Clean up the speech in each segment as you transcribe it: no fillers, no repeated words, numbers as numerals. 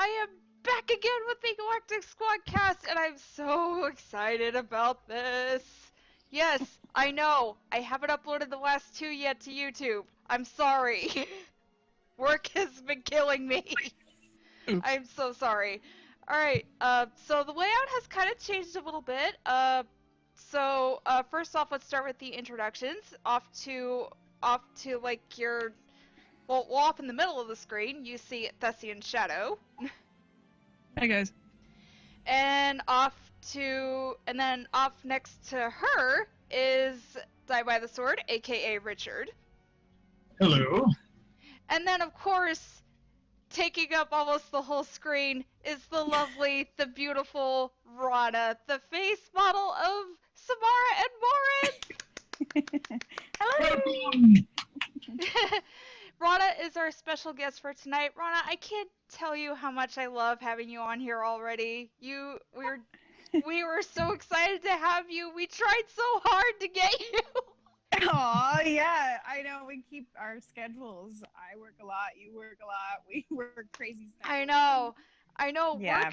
I am back again with the Galactic Squad-cast, and I'm so excited about this. Yes, I know, I haven't uploaded the last two yet to YouTube. I'm sorry. Work has been killing me. Oops. I'm so sorry. Alright, so the layout has kind of changed a little bit. First off, let's start with the introductions. Off to like your... Well, off in the middle of the screen, you see Thessian Shadow. Hey guys. And then off next to her is Die by the Sword, aka Richard. Hello. And then, of course, taking up almost the whole screen is the lovely, the beautiful Rana, the face model of Samara and Morinth. Hello. Rana is our special guest for tonight. Rana, I can't tell you how much I love having you on here already. We were so excited to have you. We tried so hard to get you. Oh yeah, I know. We keep our schedules. I work a lot. You work a lot. We work crazy stuff. I know. Yeah.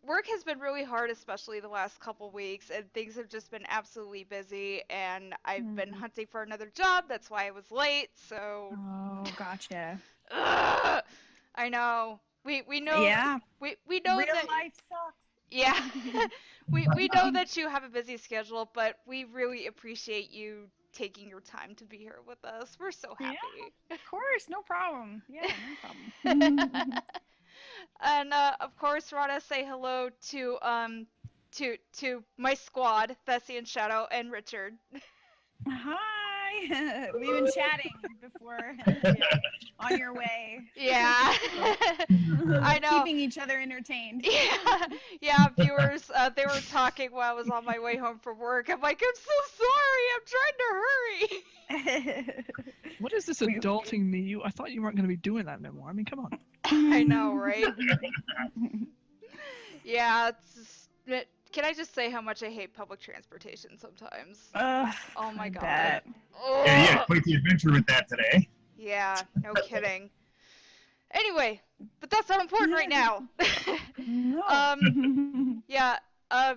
Work has been really hard, especially the last couple weeks, and things have just been absolutely busy. And I've been hunting for another job. That's why I was late. So. Oh, gotcha. I know. We know. Yeah. We know Real that. life sucks. Yeah. we know that you have a busy schedule, but we really appreciate you taking your time to be here with us. We're so happy. Yeah, of course, no problem. Yeah, no problem. And of course, Rana, say hello to my squad, Thessian Shadow and Richard. Hi. We've been chatting before. On your way. Yeah. I know. Keeping each other entertained. Yeah, viewers, they were talking while I was on my way home from work. I'm like, I'm so sorry, I'm trying to hurry. What is this adulting me? I thought you weren't going to be doing that no more. I mean, come on. I know, right? Yeah, can I just say how much I hate public transportation sometimes? Oh my god. Bet. Oh. Yeah, you had quite the adventure with that today. Yeah, no kidding. Anyway, but that's not important right now. No. Yeah,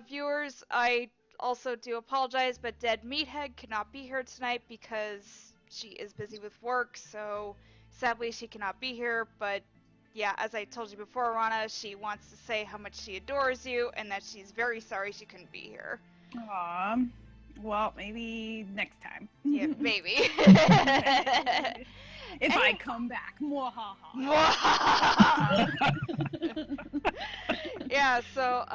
viewers, I also do apologize, but Dead Meathead could not be here tonight because she is busy with work, so sadly she cannot be here, but yeah, as I told you before, Rana, she wants to say how much she adores you and that she's very sorry she couldn't be here. Aw. Well, maybe next time. Yeah, maybe. If I come back. Mwahaha. Yeah, so,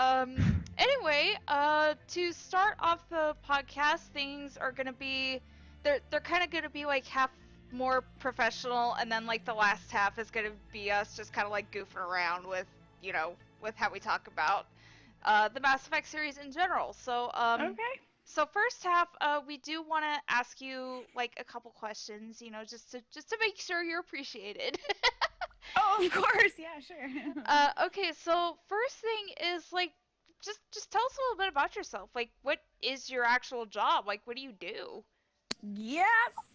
anyway, to start off the podcast, things are gonna be, they're kind of gonna be like half more professional, and then like the last half is gonna be us just kind of like goofing around with, you know, with how we talk about, the Mass Effect series in general. So, Okay. So first half, we do want to ask you like a couple questions, you know, just to make sure you're appreciated. Oh, of course. Yeah, sure. Okay, so first thing is like, just tell us a little bit about yourself. Like, what is your actual job? Like, what do you do? Yeah,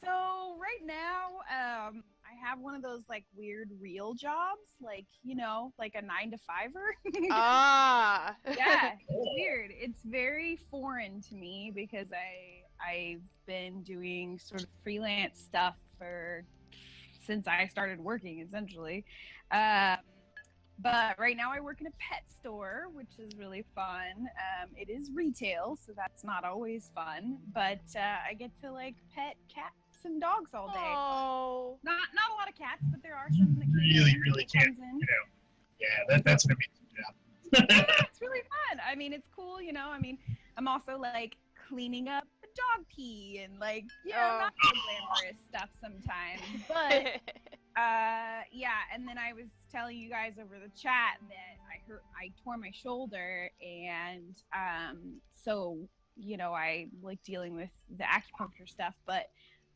so right now, I have one of those like weird real jobs, like, you know, like a 9-to-5er. Ah. Yeah, it's weird. It's very foreign to me because I've been doing sort of freelance stuff since I started working, essentially. But right now I work in a pet store, which is really fun. It is retail, so that's not always fun. But I get to like pet cats and dogs all day. Oh. Not a lot of cats, but there are some that Really can't. comes in. You know. Yeah, that's an amazing job. Yeah, it's really fun. I mean, it's cool, you know. I mean, I'm also like cleaning up the dog pee and like, not so glamorous stuff sometimes. But yeah, and then I was telling you guys over the chat that I tore my shoulder, and so, you know, I like dealing with the acupuncture stuff, but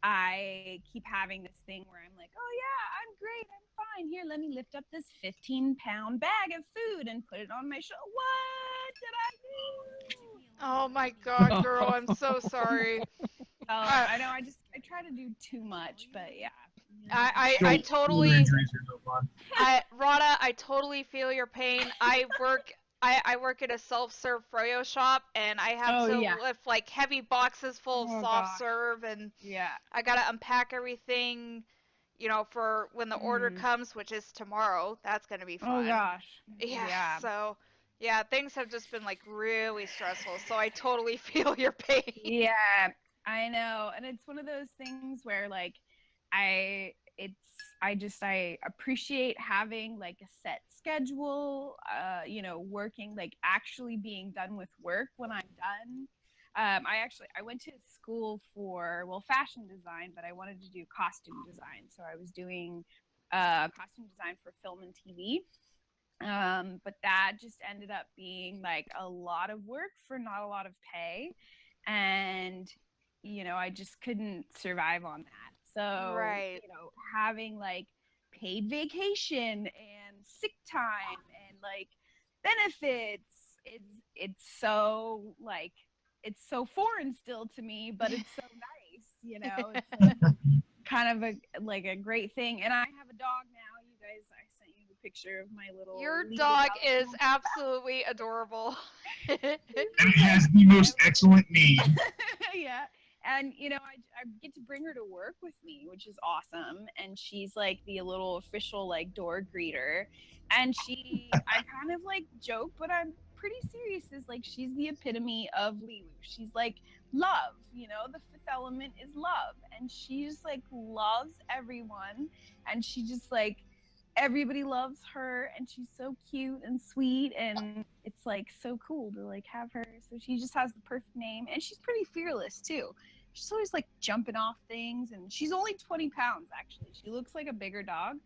I keep having this thing where I'm like, oh yeah, I'm great, I'm fine. Here, let me lift up this 15-pound bag of food and put it on my shoulder. What did I do? Oh my god, girl, I'm so sorry. I know, I try to do too much, but yeah. I totally, injuries are no fun. Rana, I totally feel your pain. I work at a self-serve froyo shop, and I have to lift like heavy boxes full of soft serve, and I gotta unpack everything, you know, for when the order comes, which is tomorrow. That's gonna be fun. Oh gosh. Yeah. So, yeah, things have just been like really stressful. So I totally feel your pain. Yeah, I know, and it's one of those things where like I appreciate having like a set schedule, you know, working, like actually being done with work when I'm done. I went to school for, well, fashion design, but I wanted to do costume design. So I was doing costume design for film and TV. But that just ended up being like a lot of work for not a lot of pay. And, you know, I just couldn't survive on that. So, you know, having like paid vacation and sick time and like benefits, it's so like, it's so foreign still to me, but it's so nice, you know. It's like, kind of a great thing. And I have a dog now. You guys, I sent you the picture of my little. Your dog is absolutely adorable. And it has the most excellent name. Yeah. And, you know, I get to bring her to work with me, which is awesome. And she's like the little official like door greeter. And I kind of like joke, but I'm pretty serious, is like she's the epitome of Lilu. She's like love, you know, the fifth element is love. And she just like loves everyone. And she just like, everybody loves her, and she's so cute and sweet, and it's like so cool to like have her. So she just has the perfect name, and she's pretty fearless too. She's always like jumping off things, and she's only 20 pounds actually. She looks like a bigger dog.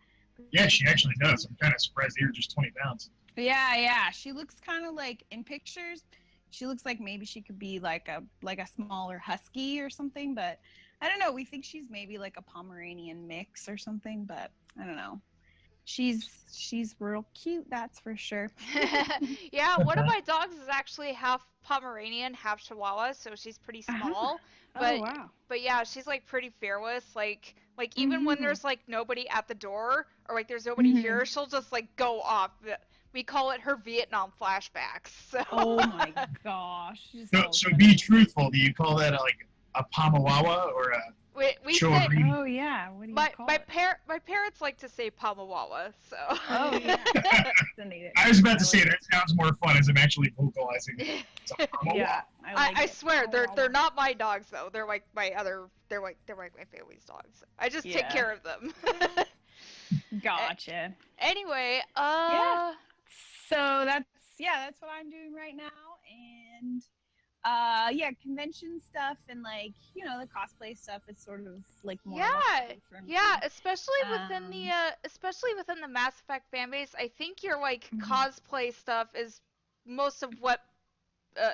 Yeah, she actually does. I'm kind of surprised you're just 20 pounds. Yeah. She looks kind of like, in pictures, she looks like maybe she could be like a smaller husky or something, but I don't know. We think she's maybe like a Pomeranian mix or something, but I don't know. She's real cute, that's for sure. Yeah, one of my dogs is actually half Pomeranian, half Chihuahua, so she's pretty small. But, oh wow. But yeah, she's like pretty fearless. Like even when there's like nobody at the door, or like there's nobody here, she'll just like go off. We call it her Vietnam flashbacks. So. Oh my gosh. So be truthful. Do you call that like a Pamawawa or a? We say, oh yeah, what do you call it? My parents like to say Pamawawa, so. Oh yeah. I was about to say that sounds more fun as I'm actually vocalizing. Yeah, I swear they're not my dogs though. They're like my family's dogs. I just take care of them. Gotcha. Anyway, yeah. So that's what I'm doing right now, and. Convention stuff and like, you know, the cosplay stuff is sort of like more for me. especially within the Mass Effect fan base. I think your like cosplay stuff is most of what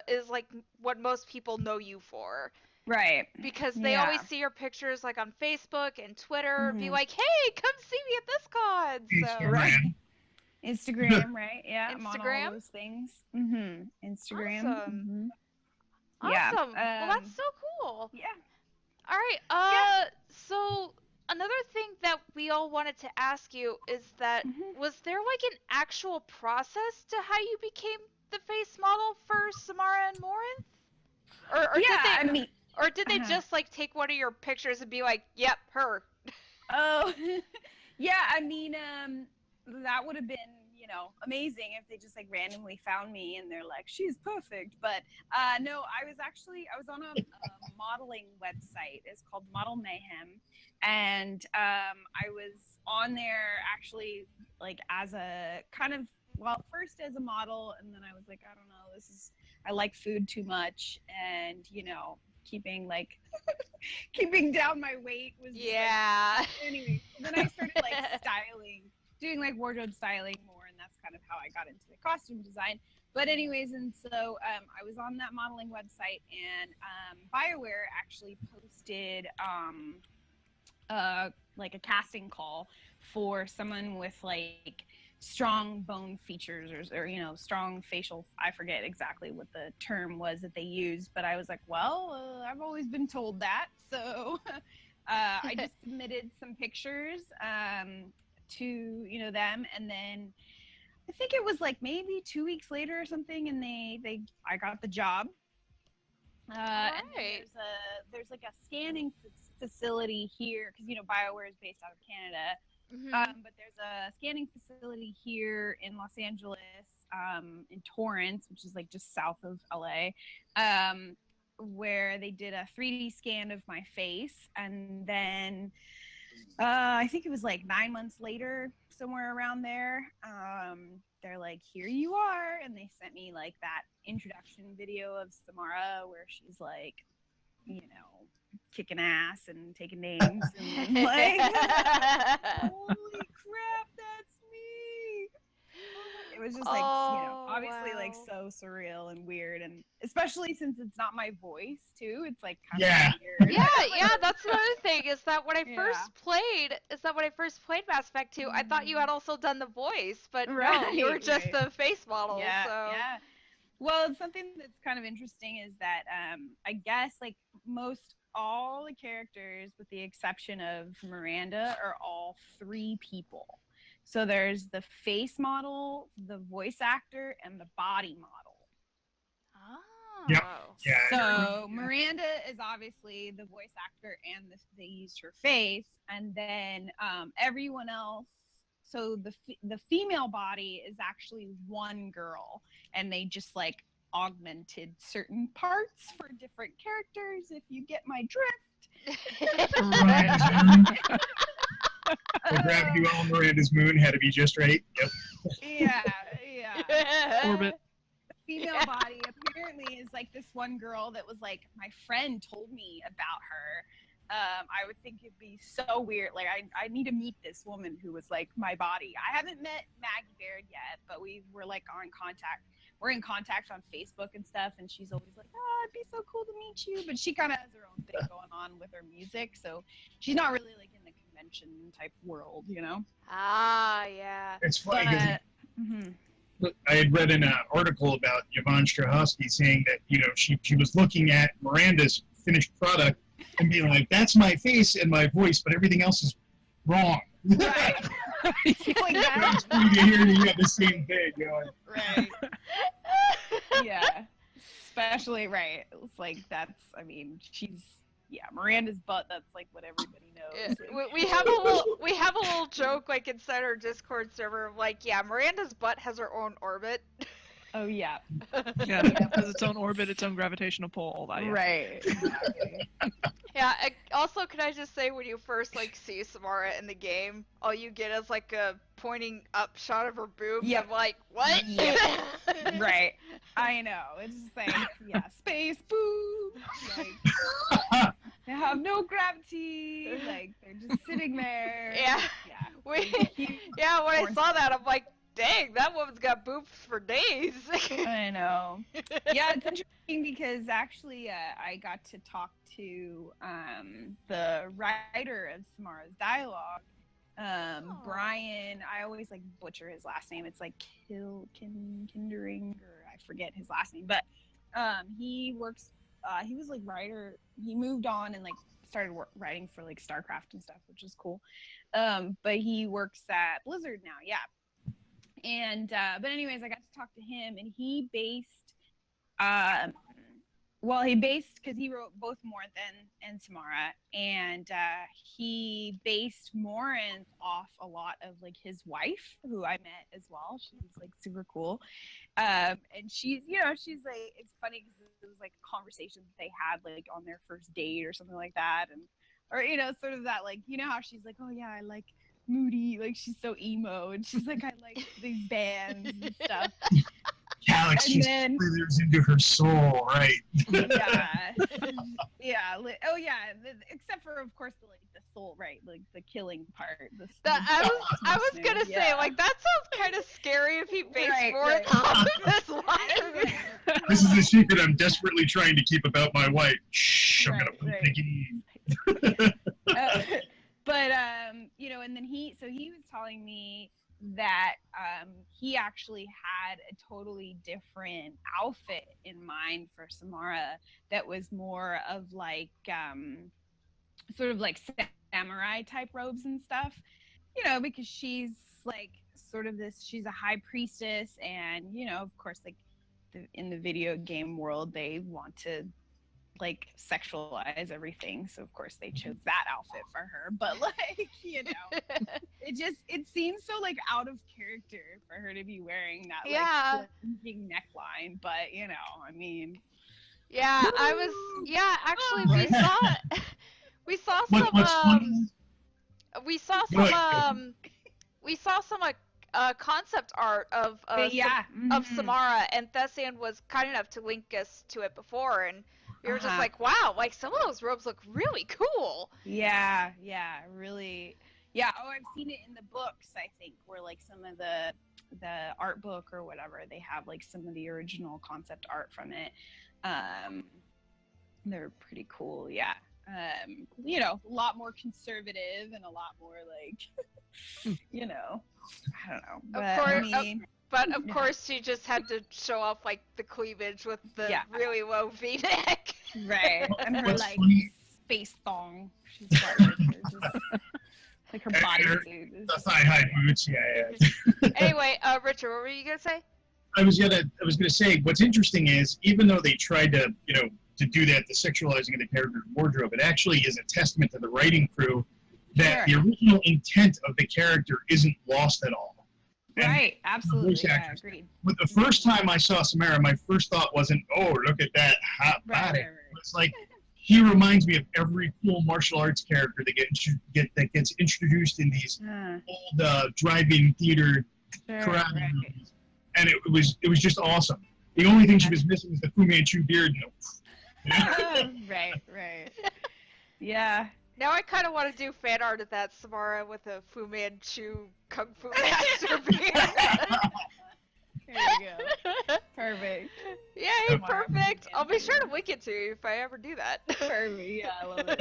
is like what most people know you for. Right. Because they always see your pictures like on Facebook and Twitter, be like, "Hey, come see me at this con." So Instagram, right? Yeah, Instagram. I'm on all those things. Instagram. Awesome. Yeah. Awesome. Well, that's so cool. Yeah. All right. So another thing that we all wanted to ask you is that was there like an actual process to how you became the face model for Samara and Morinth? Or did they just like take one of your pictures and be like, "Yep, her." Oh. Yeah, I mean, that would have been, you know, amazing if they just like randomly found me and they're like, she's perfect. But no, I was on a modeling website. It's called Model Mayhem, and I was on there actually like as a kind of, well, first as a model, and then I was like, I don't know, I like food too much, and you know, keeping down my weight was just, like, anyway. Then I started like doing like wardrobe styling more, and that's kind of how I got into the costume design. But anyways, and so I was on that modeling website, and BioWare actually posted like a casting call for someone with like strong bone features or you know, strong facial, I forget exactly what the term was that they used, but I was like, well, I've always been told that, so I just submitted some pictures to them, and then I think it was like maybe 2 weeks later or something, and I got the job. And then there's like a scanning facility here, because BioWare is based out of Canada. But there's a scanning facility here in Los Angeles, in Torrance, which is like just south of LA, where they did a 3D scan of my face, and then I think it was like 9 months later, somewhere around there, they're like, here you are, and they sent me like that introduction video of Samara where she's like, kicking ass and taking names, and like, holy crap, that's me. It was just like, obviously, like, so surreal and weird, and especially since it's not my voice too, it's like kind of weird. Yeah, that's another thing, is that when I first played Mass Effect 2, I thought you had also done the voice, but no, you were just the face model. Yeah. Well, something that's kind of interesting is that I guess like most all the characters, with the exception of Miranda, are all 3 people. So there's the face model, the voice actor, and the body model. Oh. Yep. Yeah. So Miranda is obviously the voice actor, and they used her face, and then everyone else. So the female body is actually one girl, and they just like augmented certain parts for different characters, if you get my drift. Right. The gravity well on Miranda's moon had to be just right. Yep. Yeah. Orbit. The female body apparently is like this one girl that was like, my friend told me about her. I would think it'd be so weird. Like, I need to meet this woman who was like my body. I haven't met Maggie Baird yet, but we were like on contact. We're in contact on Facebook and stuff, and she's always like, oh, it'd be so cool to meet you. But she kind of has her own thing going on with her music, so she's not really like in the convention type world, Ah, yeah. It's funny because I had read an article about Yvonne Strahovski saying that, she was looking at Miranda's finished product and being like, that's my face and my voice, but everything else is wrong. Right. Like that. It's funny to hear that you have the same thing going. Right. Yeah. Especially, right. It's like, Miranda's butt, that's like what everybody knows. Yeah. We have a little joke like inside our Discord server of like, yeah, Miranda's butt has her own orbit. Oh yeah. Yeah, it has its own orbit, its own gravitational pull, all that. Yeah. Right. Yeah. Also, can I just say, when you first like see Samara in the game, all you get is like a pointing up shot of her boobs. Yep. I'm like, what? Yep. Right. I know. It's just like, yeah, space boobs. Like, they have no gravity. Like, they're just sitting there. Yeah. Yeah. When I saw that, I'm like, dang, that woman's got boobs for days. I know. Yeah, it's interesting because actually I got to talk to the writer of Samara's dialogue, Brian. I always like butcher his last name. It's like Kindering, or I forget his last name. But he works. He was like writer. He moved on and like started writing for like StarCraft and stuff, which is cool. But he works at Blizzard now. Yeah. And but anyways, I got to talk to him, and he based because he wrote both Morinth and Samara, and he based Morinth off a lot of like his wife, who I met as well. She's like super cool, and she's like, it's funny because it was like a conversation that they had like on their first date or something like that, or sort of that, like, how she's like, oh yeah, I like moody, like she's so emo, and she's like, I like these bands and stuff. Galaxy slithers into her soul, right? Yeah. Oh yeah. Except for, of course, the soul, right? Like the killing part. I was gonna say, like, that sounds kind of scary if he based more on this line. This is a secret I'm desperately trying to keep about my wife. Shh, I'm gonna take it easy. But and then he was telling me that he actually had a totally different outfit in mind for Samara that was more of like sort of like samurai type robes and stuff, you know, because she's like sort of this, she's a high priestess, and you know, of course, like in the video game world, they want to like sexualize everything, so of course they chose that outfit for her. But like, you know, it seems so like out of character for her to be wearing that like fringing neckline. But you know, I mean, actually we saw some concept art of Samara, and Thessian was kind enough to link us to it before, and we were just like, wow, like some of those robes look really cool. Yeah, really. Yeah, I've seen it in the books, I think, where like some of the art book or whatever, they have like some of the original concept art from it. They're pretty cool, yeah. You know, a lot more conservative and a lot more like, you know, I don't know. But, of course, she just had to show off like the cleavage with the really low V-neck. Right, and her like space thong. She's got like her bodysuit. The thigh-high boots, yeah. Anyway, Richard, what were you gonna say? I was gonna say, what's interesting is, even though they tried to, you know, to do that, the sexualizing of the character's wardrobe, it actually is a testament to the writing crew that the original intent of the character isn't lost at all. Right, absolutely. Yeah, agreed. But the first time I saw Samara, my first thought wasn't, "Oh, look at that hot body." It's like, he reminds me of every cool martial arts character that gets introduced in these old drive-in theater karate movies, and it was just awesome. The only thing she was missing was the Fu Manchu beard. Right. Yeah. Now I kind of want to do fan art of that Samara with a Fu Manchu Kung Fu Master beard. There you go. Perfect. Yay, perfect. I'll be sure to link it to you if I ever do that. Perfect. Yeah, I love it.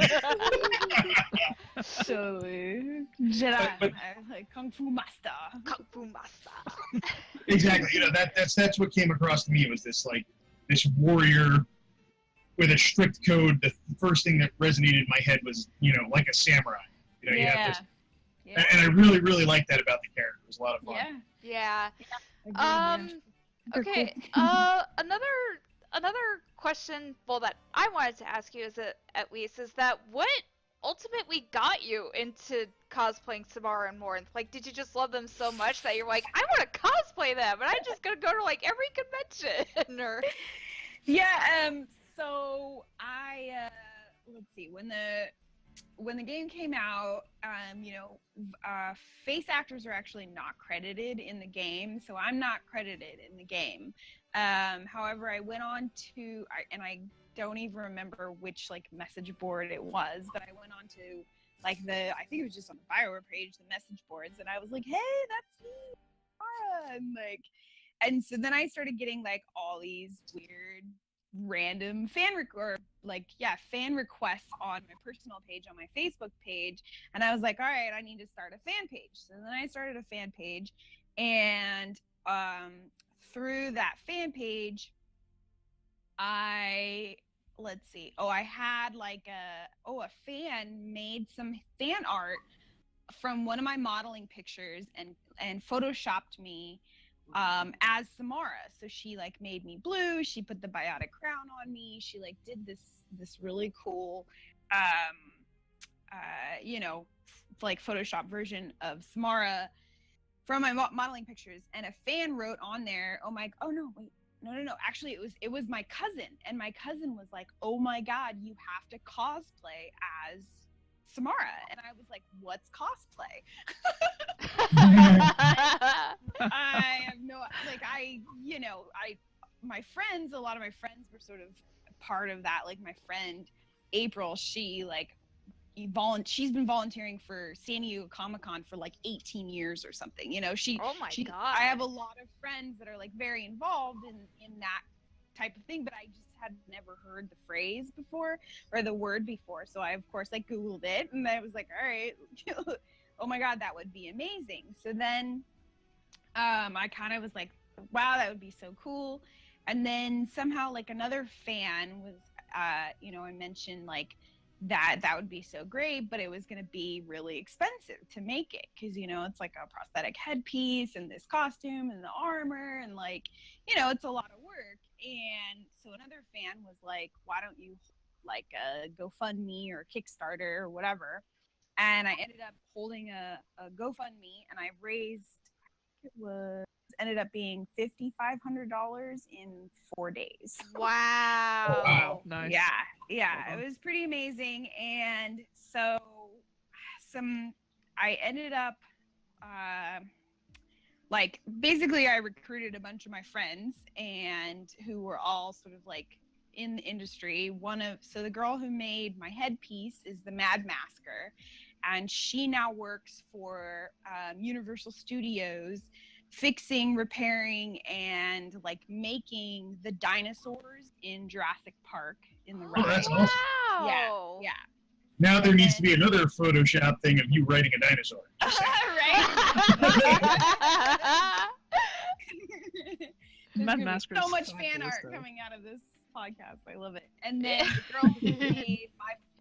Totally. Jedi. Like Kung Fu Master. Kung Fu Master. Exactly. You know, that's what came across to me, was this warrior with a strict code. The first thing that resonated in my head was, you know, like a samurai. You know, you have this. Yeah. And I really, really liked that about the character. It was a lot of fun. Yeah. Okay. Another question, well, that I wanted to ask you, at least, is that what ultimately got you into cosplaying Samara and Morinth? Like, did you just love them so much that you're like, I want to cosplay them, and I'm just gonna go to like every convention? Or so I let's see, when the game came out, you know, face actors are actually not credited in the game, so I'm not credited in the game. However, I went on to, and I don't even remember which like message board it was, but I went on to like I think it was just on the BioWare page, the message boards, and I was like, hey, that's me, Mara, and so then I started getting like all these weird random fan requests on my personal page, on my Facebook page, and I was like, all right, I need to start a fan page. So then I started a fan page, and through that fan page, I had like a fan made some fan art from one of my modeling pictures and photoshopped me as Samara. So she like made me blue, she put the biotic crown on me, she like did this really cool you know, like Photoshop version of Samara from my modeling pictures. And a fan wrote on there, no, actually it was my cousin, and my cousin was like, oh my god, you have to cosplay as Samara. And I was like, what's cosplay? I have no, like, a lot of my friends were sort of part of that. Like my friend April, she like she's been volunteering for San Diego Comic-Con for like 18 years or something. You know, oh my god. I have a lot of friends that are like very involved in that type of thing, but I just had never heard the phrase before or the word before. So I of course like Googled it, and I was like, all right, oh my god, that would be amazing. So then I kind of was like, wow, that would be so cool. And then somehow like another fan was, you know, I mentioned like that would be so great, but it was going to be really expensive to make it because, you know, it's like a prosthetic headpiece and this costume and the armor and like, you know, it's a lot of work. And so another fan was like, why don't you like a GoFundMe or Kickstarter or whatever? And I ended up holding a GoFundMe, and I raised, it was ended up being $5,500 in 4 days. Wow. Oh, wow. Nice. Yeah, it was pretty amazing. And so I ended up like basically I recruited a bunch of my friends and who were all sort of like in the industry. So the girl who made my headpiece is the Mad Masker, and she now works for Universal Studios, fixing, repairing, and like making the dinosaurs in Jurassic Park in the ride. Oh, that's awesome. Wow. Yeah. Now there needs to be another Photoshop thing of you riding a dinosaur. Right. Mad Masker So is much fabulous, fan art though. coming out of this podcast. I love it. And then the girl who made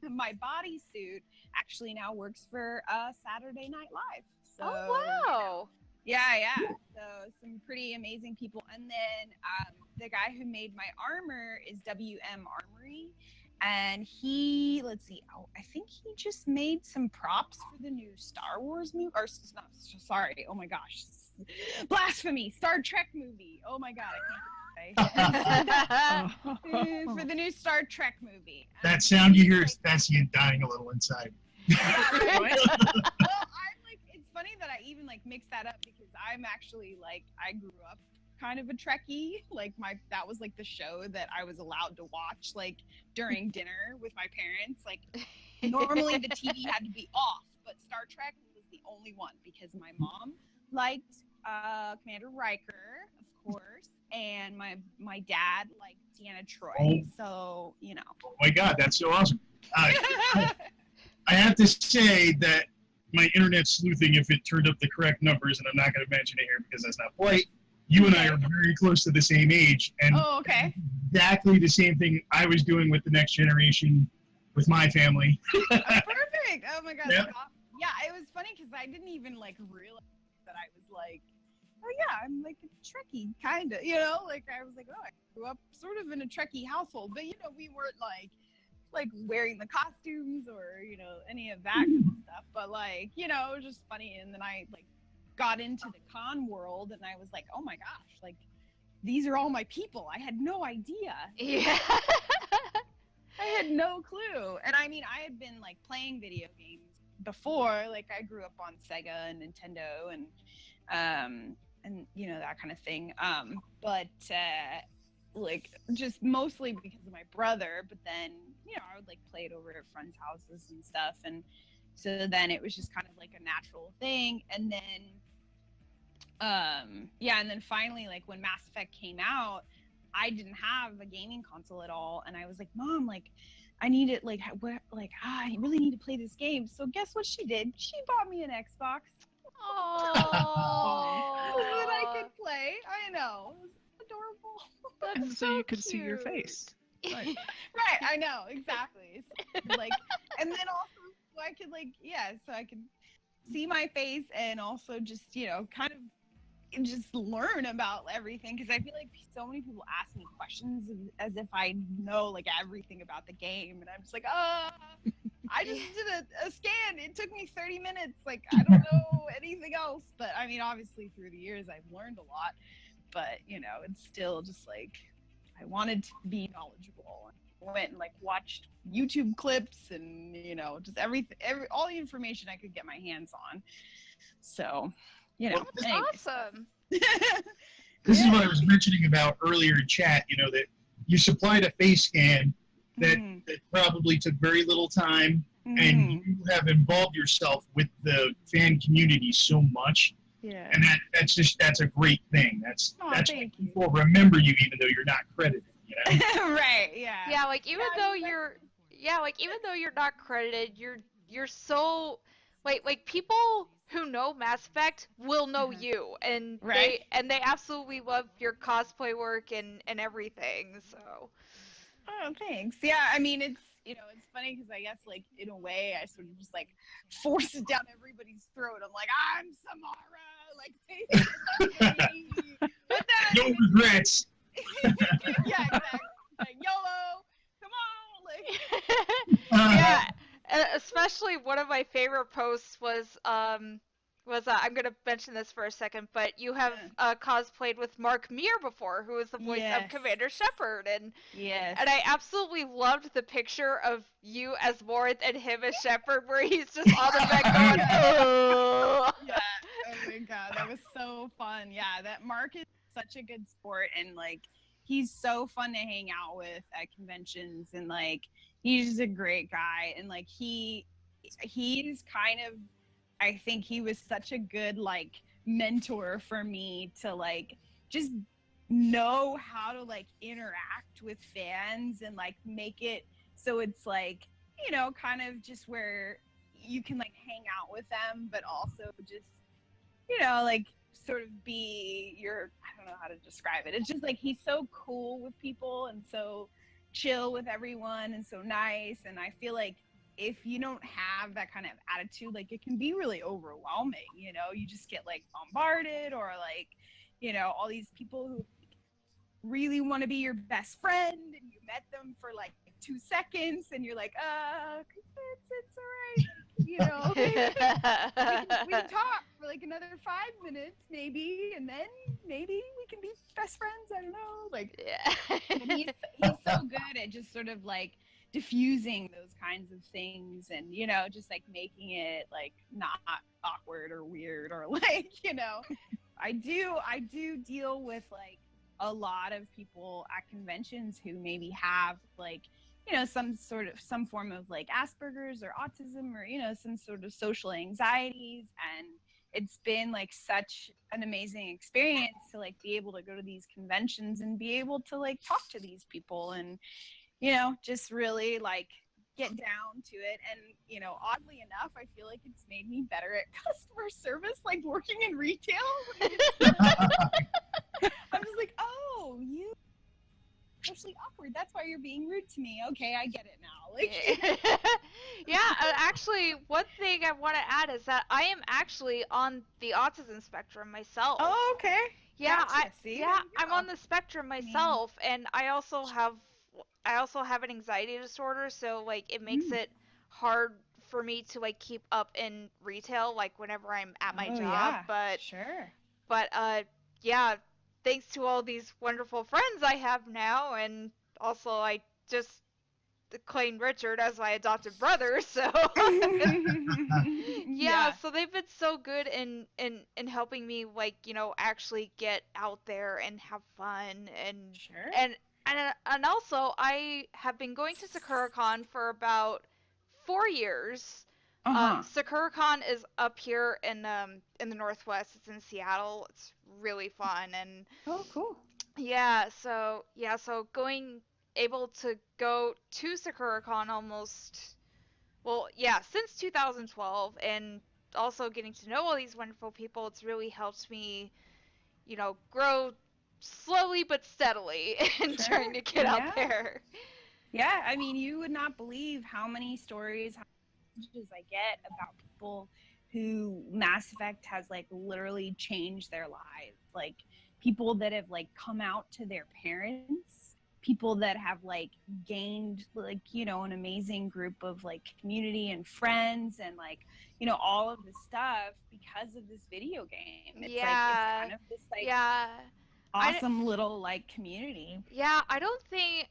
my bodysuit actually now works for Saturday Night Live. So, Oh, wow. Yeah. So some pretty amazing people. And then the guy who made my armor is WM Armory. And he, let's see, I think he just made some props for the new Star Wars movie. Or, not, sorry, oh my gosh. Blasphemy, Star Trek movie. Oh my God, I can't say. For the new Star Trek movie. That sound you hear is Thessian dying a little inside. Well, I'm like, it's funny that I even like mix that up because I'm actually like, I grew up kind of a Trekkie. Like that was like the show that I was allowed to watch like during dinner with my parents. Like normally the TV had to be off, but Star Trek was the only one because my mom liked Commander Riker, of course, and my dad liked Deanna Troi. Oh. So, you know. Oh my God, that's so awesome. I have to say that my internet sleuthing, if it turned up the correct numbers, and I'm not going to mention it here because that's not polite, you and I are very close to the same age, and okay. exactly the same thing I was doing with the next generation with my family. Perfect. Oh my God. Yep. Yeah, it was funny because I didn't even like realize that I was like, oh yeah, I'm like a Trekkie kind of, you know, like I was like, oh, I grew up sort of in a Trekkie household, but you know, we weren't like wearing the costumes or, you know, any of that kind of stuff, but like, you know, it was just funny. And then I like got into the con world and I was like, oh my gosh, like these are all my people. I had no idea. Yeah. I had no clue. And I mean, I had been like playing video games before, like I grew up on Sega and Nintendo and you know, that kind of thing. But like just mostly because of my brother, but then, you know, I would like play it over at friends' houses and stuff. And so then it was just kind of like a natural thing. And then, and then finally, like when Mass Effect came out, I didn't have a gaming console at all. And I was like, Mom, like, I need it, like, I really need to play this game. So guess what she did? She bought me an Xbox. Oh. So that I could play. I know. It was adorable. That's so you could see your cute. face. Right. Right, I know, exactly. Like, and then also so I could like, yeah, so I could see my face and also just, you know, kind of just learn about everything, because I feel like so many people ask me questions as if I know like everything about the game, and I'm just like, I just did a scan. It took me 30 minutes. Like, I don't know anything else. But I mean, obviously through the years I've learned a lot, but you know, it's still just like I wanted to be knowledgeable. I went and like watched YouTube clips and, you know, just all the information I could get my hands on. So, you know, That's awesome. This is what I was mentioning about earlier in chat, you know, that you supplied a face scan that probably took very little time, and you have involved yourself with the fan community so much. Yeah. And that's a great thing. That's why thank you. people remember you even though you're not credited, you know? Right, yeah. Yeah, like even though you're not credited, you're so like people who know Mass Effect will know you, and Right. they absolutely love your cosplay work and everything. So. Oh, thanks. Yeah, I mean, it's funny because I guess, like, in a way, I sort of just, like, force it down everybody's throat. I'm like, I'm Samara, like, take it. But then, No regrets. yeah, exactly. Like, YOLO, come on, like. Yeah, especially one of my favorite posts was I'm gonna mention this for a second, but you have cosplayed with Mark Meir before, who is the voice of Commander Shepard, and I absolutely loved the picture of you as Morinth and him as Shepard, where he's just on the back going, oh. Yeah. Oh my god, that was so fun. Yeah, that Mark is such a good sport, and like he's so fun to hang out with at conventions, and like he's just a great guy, and like he's kind of, I think he was such a good like mentor for me to like just know how to like interact with fans and like make it so it's like, kind of just where you can like hang out with them, but also just, like sort of be I don't know how to describe it. It's just like he's so cool with people and so chill with everyone and so nice. And I feel like if you don't have that kind of attitude, like it can be really overwhelming, you just get like bombarded or like, all these people who really want to be your best friend and you met them for like 2 seconds and you're like, it's all right. We can talk for like another 5 minutes maybe, and then maybe we can be best friends. I don't know. Like, and he's so good at just sort of like diffusing those kinds of things and, just like making it like not awkward or weird or like, I do deal with like a lot of people at conventions who maybe have like, some form of like Asperger's or autism or, some sort of social anxieties. And it's been like such an amazing experience to like be able to go to these conventions and be able to like talk to these people and, just really like get down to it. And, oddly enough, I feel like it's made me better at customer service, like working in retail. I'm just like, oh, you socially awkward. That's why you're being rude to me. Okay, I get it now. Like, yeah, actually, one thing I want to add is that I am actually on the autism spectrum myself. Oh, okay. Yeah, Gotcha. I'm on the spectrum myself, and I also have an anxiety disorder, so like it makes it hard for me to like keep up in retail, like whenever I'm at my job. But yeah, thanks to all these wonderful friends I have now, and also I just claimed Richard as my adopted brother, so yeah, so they've been so good in helping me like, actually get out there and have fun and also I have been going to SakuraCon for about 4 years. SakuraCon is up here in the Northwest. It's in Seattle. It's really fun and cool. So able to go to SakuraCon since 2012, and also getting to know all these wonderful people. It's really helped me, grow slowly but steadily in trying to get out there. Yeah, I mean, you would not believe how many stories, how many messages I get about people who Mass Effect has like literally changed their lives. Like people that have like come out to their parents, people that have like gained like, an amazing group of like community and friends and like, all of this stuff because of this video game. It's like, it's kind of this like awesome little like community. Yeah, I don't think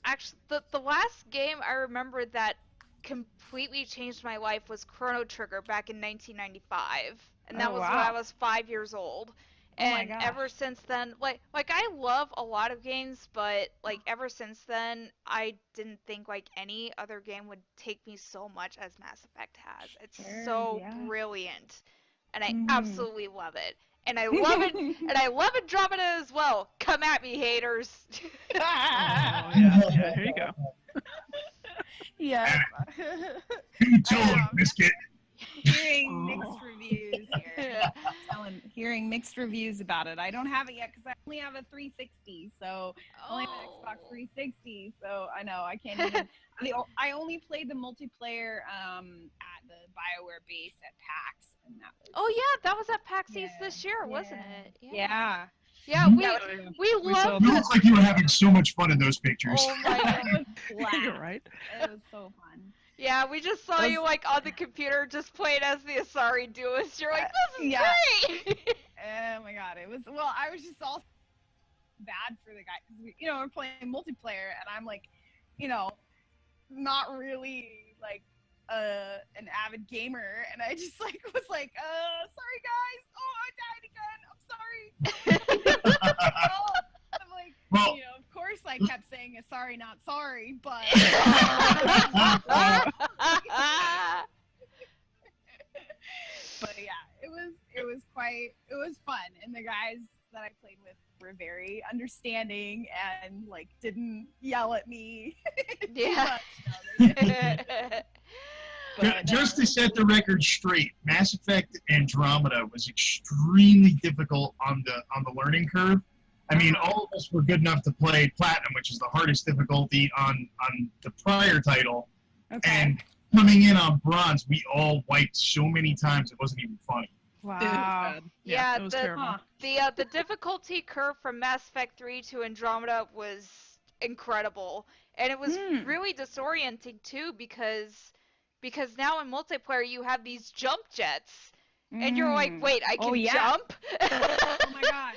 actually the last game I remember that completely changed my life was Chrono Trigger back in 1995, and that was when I was 5 years old. And ever since then, like I love a lot of games, but like ever since then, I didn't think like any other game would take me so much as Mass Effect has. It's so brilliant, and I absolutely love it. And I love it, and I love Andromeda as well. Come at me, haters. Yeah, here you go. You told him, biscuit. hearing mixed reviews here. Hearing mixed reviews about it. I don't have it yet because I only have a 360, so I only have an Xbox 360. So I know I can't even. I only played the multiplayer at the BioWare base at PAX, and that was. Oh yeah, that was at PAX East this year, wasn't it? Yeah. Yeah, we loved You it. look like you were having so much fun in those pictures. Oh my god. You're right. It was so fun. Yeah, we just saw you like on the computer just playing as the Asari duelist. You're like, this is great. Oh my god, it was. Well, I was just all bad for the guy because we're playing multiplayer, and I'm like, not really like an avid gamer, and I just like was like, sorry guys, oh I died again, I'm sorry. I'm like, well, of course I kept saying sorry, not sorry, but. But yeah, it was fun, and the guys that I played with were very understanding and like didn't yell at me. Yeah. But, just to set the record straight, Mass Effect Andromeda was extremely difficult on the learning curve. I mean, all of us were good enough to play Platinum, which is the hardest difficulty on the prior title. Okay. And coming in on Bronze, we all wiped so many times it wasn't even funny. Wow. Yeah, it was terrible. the difficulty curve from Mass Effect 3 to Andromeda was incredible, and it was really disorienting too because now in multiplayer you have these jump jets, and you're like, wait, I can jump? Oh my gosh.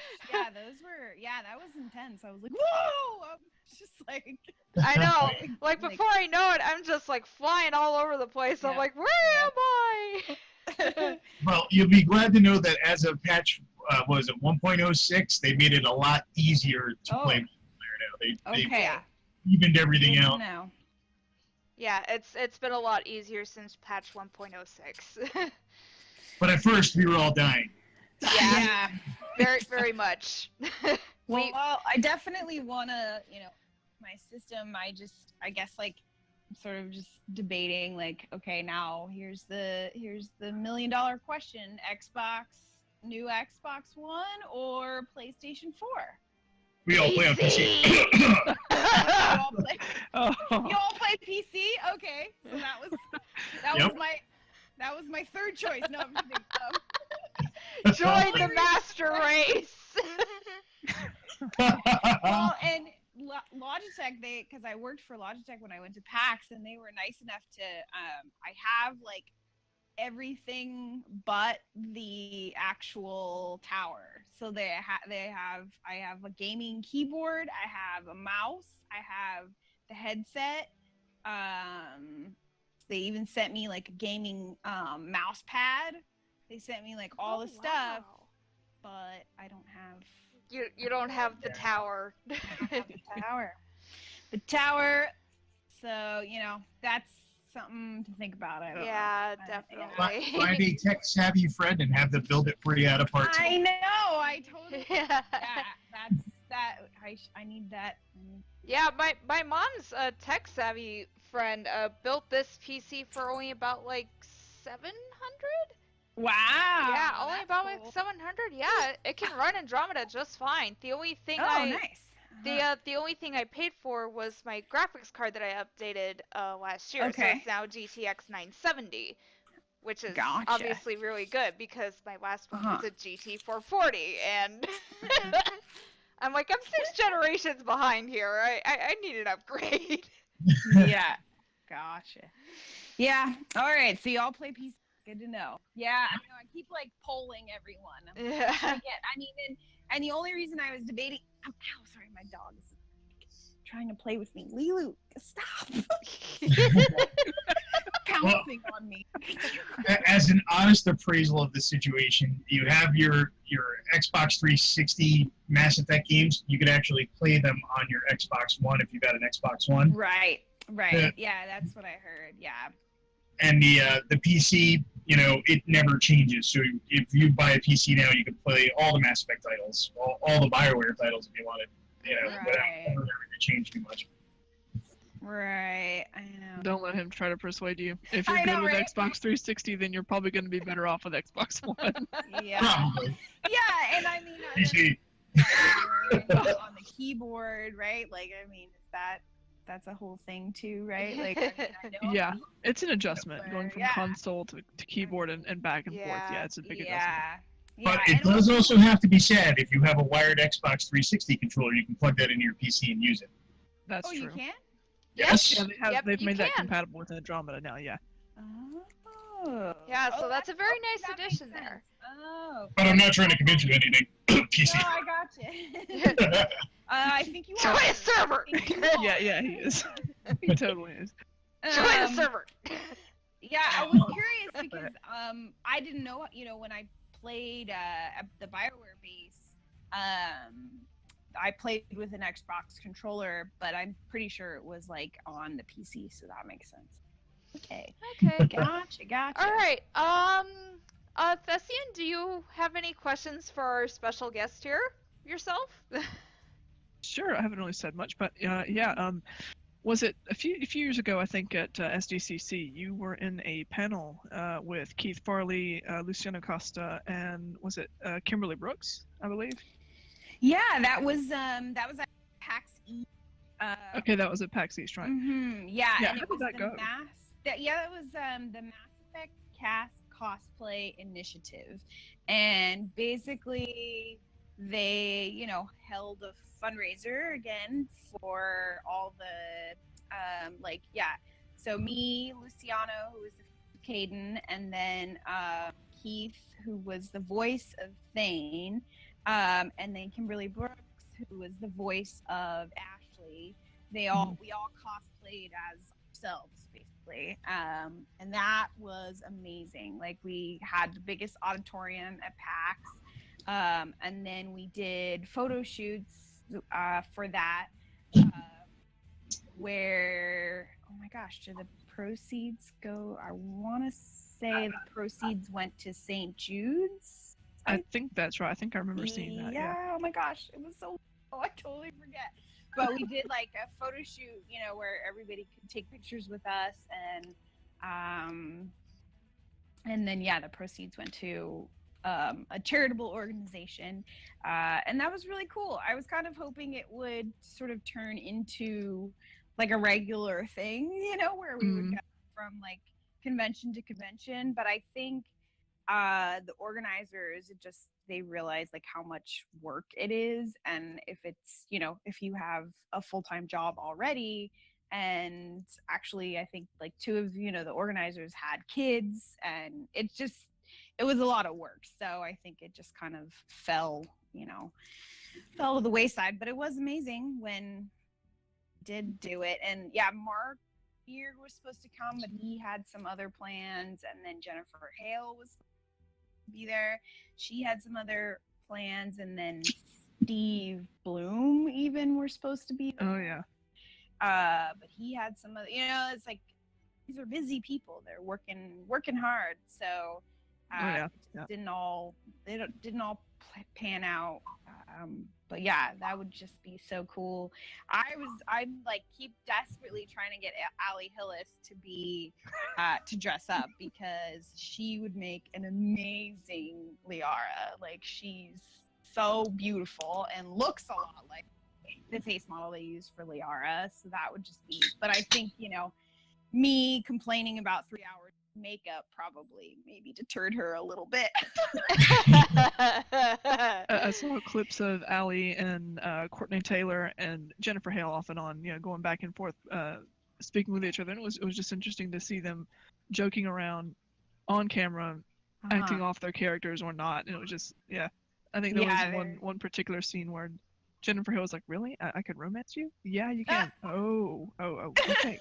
Yeah, that was intense. I was like, whoa! I was just like. I know. Like before I know it, I'm just like flying all over the place. I'm like, where am I? Well, you'll be glad to know that as of patch, 1.06, they made it a lot easier to play multiplayer now. They evened everything out. Now. Yeah, it's been a lot easier since patch 1.06. But at first, we were all dying. Yeah. Very, very much. Well, I definitely want to, my system, I guess, like, I'm sort of just debating, like, okay, now here's the $1 million question: new Xbox One or PlayStation 4? We all play on PC. You all play PC? Okay, so that was my third choice. No, I'm kidding. Join the master race. Well, and Logitech, because I worked for Logitech when I went to PAX, and they were nice enough to, I have like everything but the actual tower. So I have a gaming keyboard, I have a mouse, I have the headset. They even sent me like a gaming mouse pad. They sent me like all the stuff, but I don't have. You don't have the tower. I don't have the tower. So that's something to think think about. Definitely. Find a tech-savvy friend and have them build it for you out of parts. I know. I totally. Yeah. I need that. Yeah, my mom's tech-savvy friend built this PC for only about like 700. Wow. Yeah, only about like 700. Yeah, it can run Andromeda just fine. The only thing nice. The only thing I paid for was my graphics card that I updated last year. Okay. So it's now GTX 970, which is obviously really good because my last one was a GT 440, and I'm like, I'm 6 generations behind here. I need an upgrade. Yeah. Gotcha. Yeah. All right. So y'all play PC. Good to know. Yeah. I know. I keep like polling everyone. And the only reason I was debating. Sorry, my dog is trying to play with me. Lilu, stop. Pouncing on me. As an honest appraisal of the situation, you have your Xbox 360 Mass Effect games. You could actually play them on your Xbox One if you got an Xbox One. Right. Yeah, that's what I heard. Yeah. And the PC, it never changes. So if you buy a PC now, you can play all the Mass Effect titles, all the BioWare titles if you wanted. Without ever having to change too much. Right. I know. Don't let him try to persuade you. If you're I good know, with right? Xbox 360, then you're probably going to be better off with Xbox One. Yeah. Probably. Yeah, and I mean, PC. on the keyboard, right? Like, I mean, that's a whole thing too, right? Like, I know Yeah, it's an adjustment But, going from yeah. console to keyboard and back and forth. Yeah, it's a big adjustment. But Yeah, it does also have to be said, if you have a wired Xbox 360 controller, you can plug that into your PC and use it. That's true. You can? Yes. Yeah, they've you made that can. compatible with Andromeda now. Yeah. Oh. Yeah, so Oh, that's a very nice that makes addition sense. there. Oh. But I'm not trying to convince you of anything. PC. No, I gotcha. I think you are. Join a server! I think you are. Yeah, he is. He totally is. Join a server! Yeah, I was curious because I didn't know, when I played the BioWare base, I played with an Xbox controller, but I'm pretty sure it was like on the PC, so that makes sense. Okay. Gotcha. All right. Thessian, do you have any questions for our special guest here? Yourself? Sure, I haven't really said much, but yeah. Was it a few years ago? I think at SDCC, you were in a panel with Keith Farley, Luciano Costa, and was it Kimberly Brooks? I believe. Yeah, that was at PAX East. Okay, that was at PAX East, right? Mm-hmm. Yeah, Yeah, and how it was did that go? That was the Mass Effect Cast Cosplay Initiative, and basically they held a fundraiser again for all the so me, Luciano, who was the Caden, and then Keith, who was the voice of Thane, and then Kimberly Brooks, who was the voice of Ashley. We all cosplayed as ourselves, basically, and that was amazing. Like, we had the biggest auditorium at PAX, and then we did photo shoots for that, where, oh my gosh, did the proceeds go? I want to say the proceeds went to St. Jude's. I think that's right. I think I remember seeing that. Yeah. Oh my gosh, it was so. Oh, I totally forget. But we did like a photo shoot, where everybody could take pictures with us, and then the proceeds went to a charitable organization, and that was really cool. I was kind of hoping it would sort of turn into like a regular thing, where we would go from like convention to convention. But I think the organizers, they realize like how much work it is, and if it's if you have a full-time job already, and actually I think like two of the organizers had kids, and it was a lot of work, so I think it just kind of fell to the wayside. But it was amazing when we did do it. And Mark Beard was supposed to come, but he had some other plans, and then Jennifer Hale was supposed to be there. She had some other plans, and then Steve Bloom even were supposed to be there. Oh yeah. But he had some other, it's like these are busy people. They're working hard. So didn't all pan out. But yeah, that would just be so cool. I'm like keep desperately trying to get Allie Hillis to be to dress up, because she would make an amazing Liara. Like, she's so beautiful and looks a lot like the face model they use for Liara. So that would just be, but I think, me complaining about 3 hours makeup probably maybe deterred her a little bit. I saw clips of Allie and Courtney Taylor and Jennifer Hale off and on, going back and forth, speaking with each other, and it was just interesting to see them joking around on camera, acting off their characters or not. And it was just, I think there was one particular scene where Jennifer Hale was like, "Really? I could romance you? Yeah, you can." Oh, okay.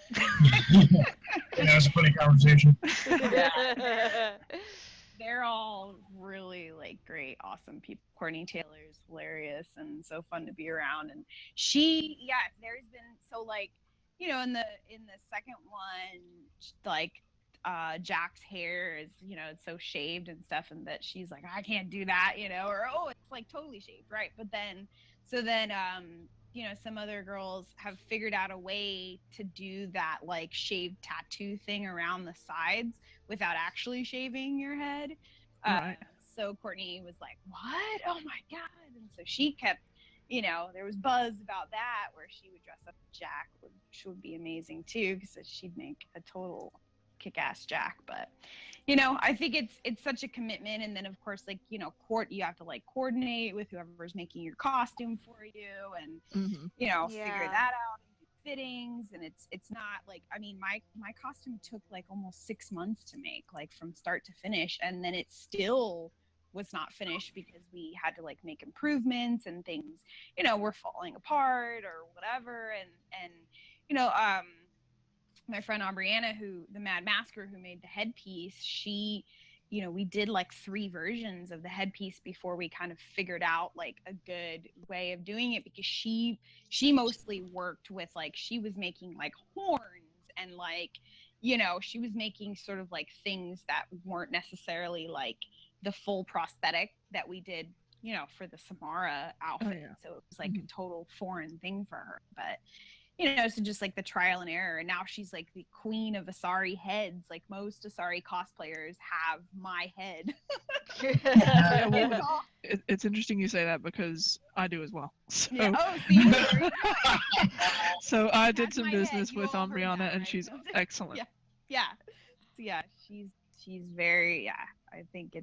That was a funny conversation. They're all really like great, awesome people. Courtney Taylor's hilarious and so fun to be around. And there's been in the second one, like Jack's hair is, it's so shaved and stuff, and that she's like, I can't do that, or oh, it's like totally shaved, right? But then some other girls have figured out a way to do that like shaved tattoo thing around the sides without actually shaving your head. Right. So Courtney was like, what? Oh my God. And so she kept, there was buzz about that, where she would dress up as Jack, which would be amazing too, because she'd make a total kick-ass Jack. But I think it's such a commitment. And then of course, like, you have to like coordinate with whoever's making your costume for you, and figure that out, and do fittings. And it's not like, I mean, my costume took like almost 6 months to make, like from start to finish, and then it still was not finished because we had to like make improvements, and things were falling apart or whatever. And my friend Aubriana, the Mad Masker, who made the headpiece, she, we did like 3 versions of the headpiece before we kind of figured out like a good way of doing it, because she mostly worked with, like, she was making like horns, and like, she was making sort of like things that weren't necessarily like the full prosthetic that we did, for the Samara outfit. Oh, yeah. So it was like a total foreign thing for her. But so just like the trial and error. And now she's like the queen of Asari heads. Like most Asari cosplayers have my head. Yeah, well, it's interesting you say that, because I do as well. So, yeah. Oh, see, there you go. So I did That's some my business head. You with all heard Aubriana, that, and right? she's excellent. Yeah. She's very, I think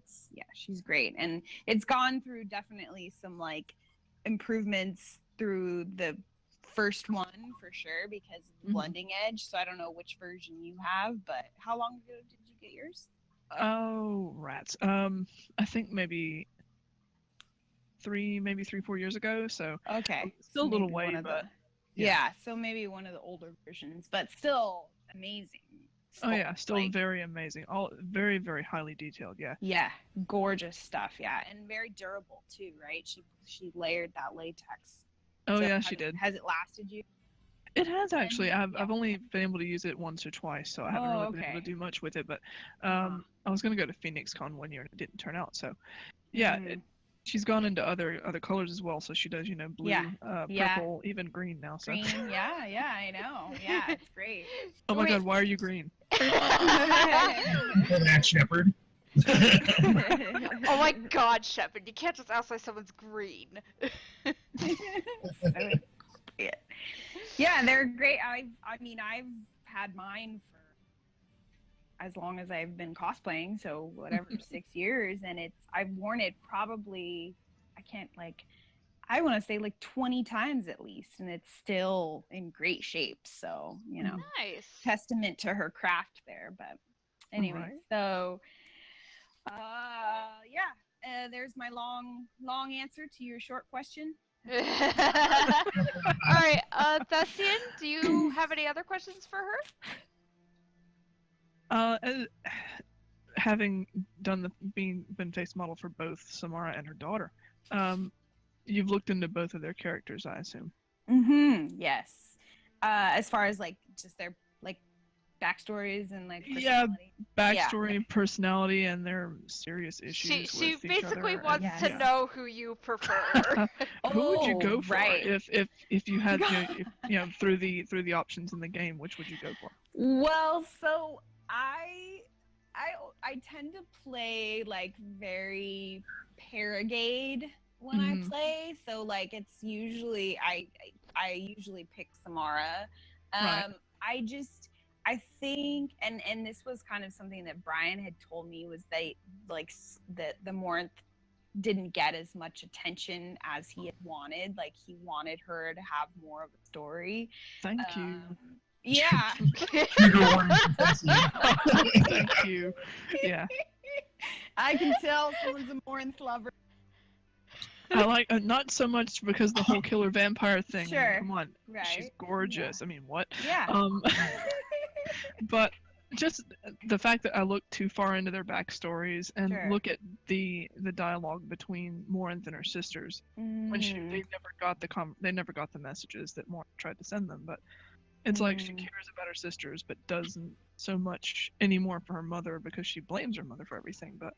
she's great. And it's gone through definitely some like improvements through the first one for sure, because of the blending edge. So I don't know which version you have, but how long ago did you get yours? Oh, rats. I think maybe 3-4 years ago. So okay, still so a little way, but so maybe one of the older versions, but still amazing. Still like, very amazing. All very, very highly detailed. Yeah, gorgeous stuff. Yeah, and very durable too, right? She layered that latex. Oh, so she did. Has it lasted you? It has actually. I've only been able to use it once or twice, so I haven't really been able to do much with it. But I was going to go to Phoenix Con one year, and it didn't turn out. So she's gone into other colors as well. So she does, blue, purple, even green now. So green, I know. Yeah, it's great. Oh my God, why are you green? That Shepherd. Oh my God, Shepard! You can't just ask why someone's green. Yeah, they're great. I mean, I've had mine for as long as I've been cosplaying, so whatever, 6 years, and I've worn it probably, I want to say like 20 times at least, and it's still in great shape. So, nice. Testament to her craft there. But anyway, so there's my long answer to your short question. All right, Thessian, do you have any other questions for her? Having been face model for both Samara and her daughter, you've looked into both of their characters, I assume. Yes. As far as like just their like backstories and like personality. Backstory, personality, and their serious issues. She with basically each other wants to know who you prefer. Who would you go for if you had through the options in the game? Which would you go for? Well, so I tend to play like very Paragade when I play, so like it's usually I usually pick Samara. I think, and this was kind of something that Brian had told me, was they like the Morinth didn't get as much attention as he had wanted. Like he wanted her to have more of a story. Thank you. Yeah. Trigger warning. Thank you. Yeah. I can tell someone's a Morinth lover. I like not so much because the whole killer vampire thing. Sure. Come on, right. She's gorgeous. Yeah. I mean, what? Yeah. But just the fact that I look too far into their backstories and look at the dialogue between Morinth and her sisters when they never got the messages that Morinth tried to send them. But It's like she cares about her sisters, but doesn't so much anymore for her mother because she blames her mother for everything. But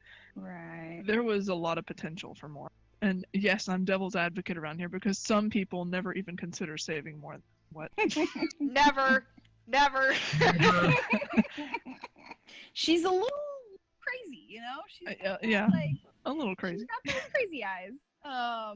there was a lot of potential for more. And yes, I'm devil's advocate around here because some people never even consider saving more. What? Never. She's a little crazy, you know? She's yeah, like, a little crazy. She's got those crazy eyes. Yeah,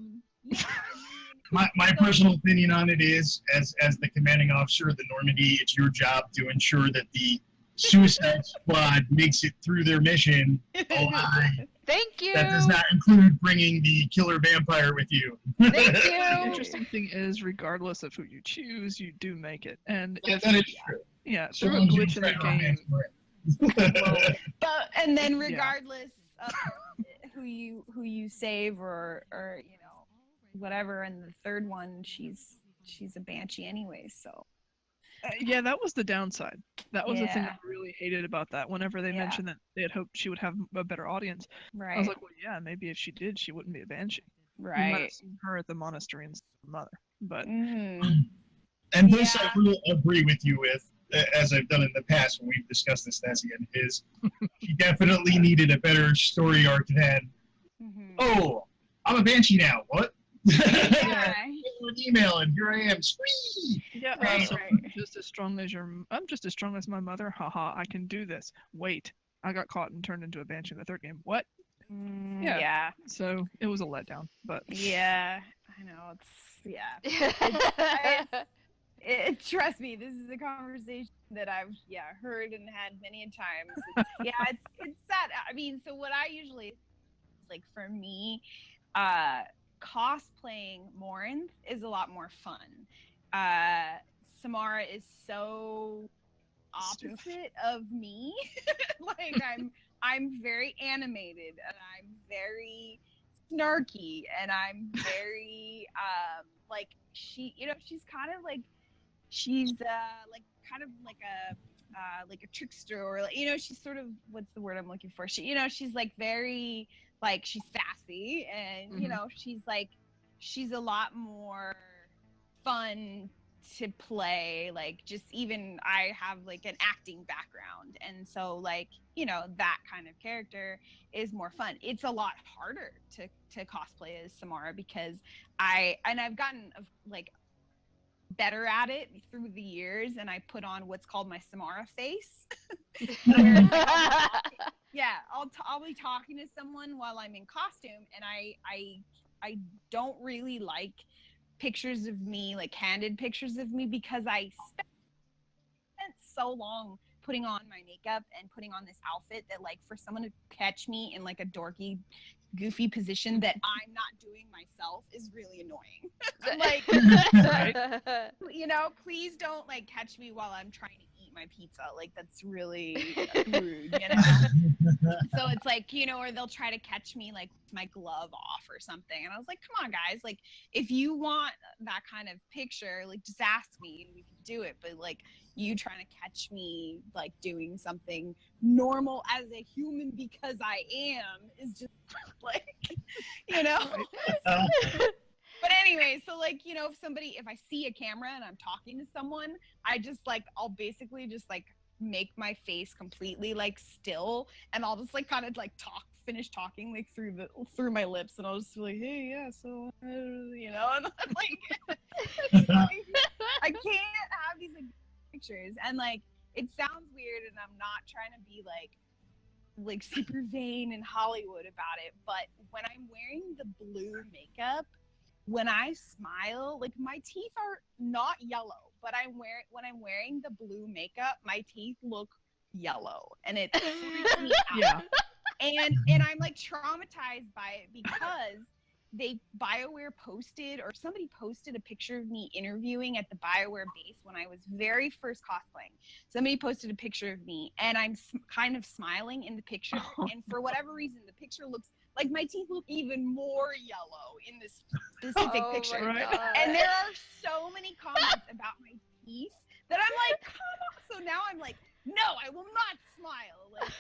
my personal opinion on it is, as the commanding officer of the Normandy, it's your job to ensure that the Suicide Squad makes it through their mission alive. Thank you. That does not include bringing the killer vampire with you. Thank you. The interesting thing is, regardless of who you choose, you do make it. And that is true. Yeah, through a glitch in the game. And then regardless of who you save or you know whatever, and the third one she's a banshee anyways, so yeah, that was the downside. That was the thing I really hated about that. Whenever they mentioned that they had hoped she would have a better audience, I was like, well, yeah, maybe if she did, she wouldn't be a banshee. Right. You might have seen her at the monastery and her mother, but and this I will agree with you with, as I've done in the past when we've discussed this, Thessian, is she definitely needed a better story arc than, oh, I'm a banshee now. What? An email and here I am. Squee! Yeah, also, I'm just as strong as my mother. Haha, I can do this. Wait, I got caught and turned into a banshee in the third game. What? Yeah. So it was a letdown, but yeah, I know trust me, this is a conversation that I've heard and had many a times. It's sad. I mean, so what I usually like for me, cosplaying Morinth is a lot more fun. Samara is so opposite of me. Like I'm very animated and I'm very snarky and I'm very like she's kind of like she's like kind of like a trickster, or like, she's sort of, what's the word I'm looking for? She's like very like she's sassy and she's a lot more fun to play. Like just even I have like an acting background, and so like that kind of character is more fun. It's a lot harder to cosplay as Samara because I've gotten like better at it through the years, and I put on what's called my Samara face. I'll be talking to someone while I'm in costume, and I don't really like pictures of me, like candid pictures of me, because I spent so long putting on my makeup and putting on this outfit that like for someone to catch me in like a dorky goofy position that I'm not doing myself is really annoying. Like please don't like catch me while I'm trying to eat my pizza. Like that's really rude, So it's like, or they'll try to catch me like with my glove off or something, and I was like, come on guys, like if you want that kind of picture, like just ask me and we can do it. But like you trying to catch me like doing something normal as a human because I am is just like But anyway, so like if I see a camera and I'm talking to someone, I just like I'll basically just like make my face completely like still, and I'll just like kind of like finish talking like through my lips, and I'll just be like, hey, yeah, so and I'm like I can't have these like pictures, and like it sounds weird, and I'm not trying to be like super vain in Hollywood about it, but when I'm wearing the blue makeup, when I smile, like my teeth are not yellow, but when I'm wearing the blue makeup, my teeth look yellow, and it freaks me out. And I'm like traumatized by it because BioWare posted, or somebody posted a picture of me interviewing at the BioWare base when I was very first cosplaying. Somebody posted a picture of me, and I'm kind of smiling in the picture, and for whatever reason, the picture looks like my teeth look even more yellow in this specific picture. And there are so many comments about my teeth that I'm like, come on. So now I'm like, no, I will not smile. Like,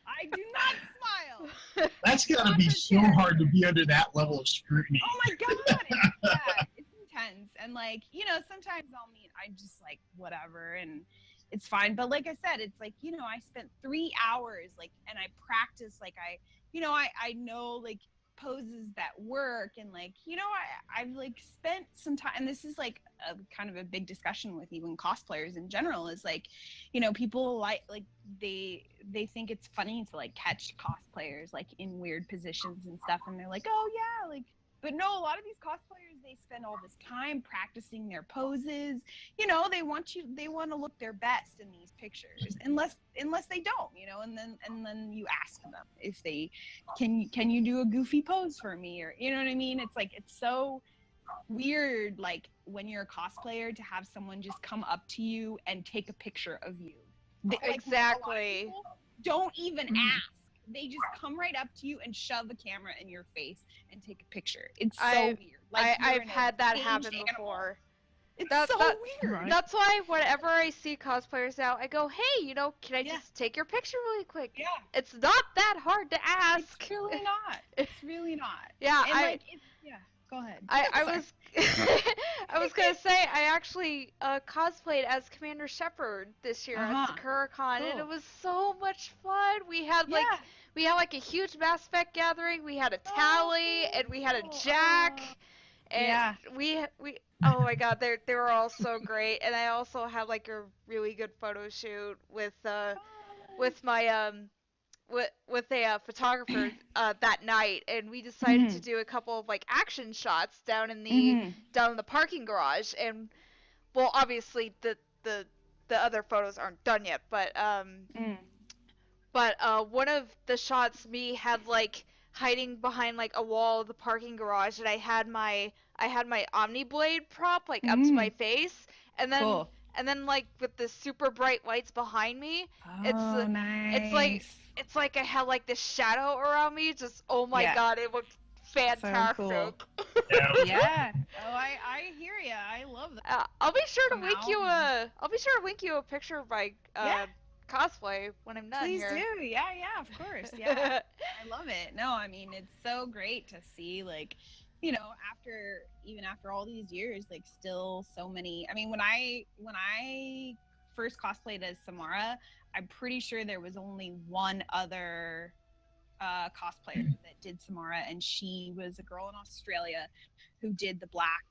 I do not smile. That's gotta be so hard to be under that level of scrutiny. Oh my god, it's intense. And like, you know, sometimes I'm just like, whatever, and it's fine. But like I said, it's like, you know, I spent 3 hours, like, and I practice, like, I know, like, poses that work, and like, you know, I've like spent some time, and this is like a kind of a big discussion with even cosplayers in general, is like, you know, people like they think it's funny to like catch cosplayers like in weird positions and stuff, and they're like, oh yeah, like, but no, a lot of these cosplayers, they spend all this time practicing their poses. You know, they want to look their best in these pictures, unless they don't, you know, and then you ask them if they can you do a goofy pose for me, or, you know what I mean? It's like, it's so weird, like, when you're a cosplayer, to have someone just come up to you and take a picture of you. Exactly. A lot of people don't even ask. They just come right up to you and shove a camera in your face and take a picture. It's so weird. Like, I've had that happen before. It's so weird. Right. That's why whenever I see cosplayers out, I go, hey, you know, can I just take your picture really quick? Yeah. It's not that hard to ask. It's really not. It's really not. Yeah, and go ahead. I was I was gonna say, I actually cosplayed as Commander Shepard this year at SakuraCon, and it was so much fun. We had like a huge Mass Effect gathering. We had a Tally, and we had a Jack, and we oh my god, they were all so great. And I also had like a really good photo shoot with my with a photographer that night, and we decided to do a couple of like action shots down in the parking garage. And well, obviously the other photos aren't done yet, but one of the shots, me had like hiding behind like a wall of the parking garage, and I had my Omniblade prop like up to my face, and then and then like with the super bright lights behind me, nice. it's like I had like this shadow around me. Just, oh my god, it looked fantastic. So cool. Yeah. Oh, I hear ya. I love that. I'll be sure to link you a picture of my cosplay when I'm done here. Please do. Yeah, of course. Yeah. I love it. No, I mean, it's so great to see, like, you know, even after all these years, like, still so many. I mean, when I first cosplayed as Samara, I'm pretty sure there was only one other cosplayer that did Samara, and she was a girl in Australia who did the black,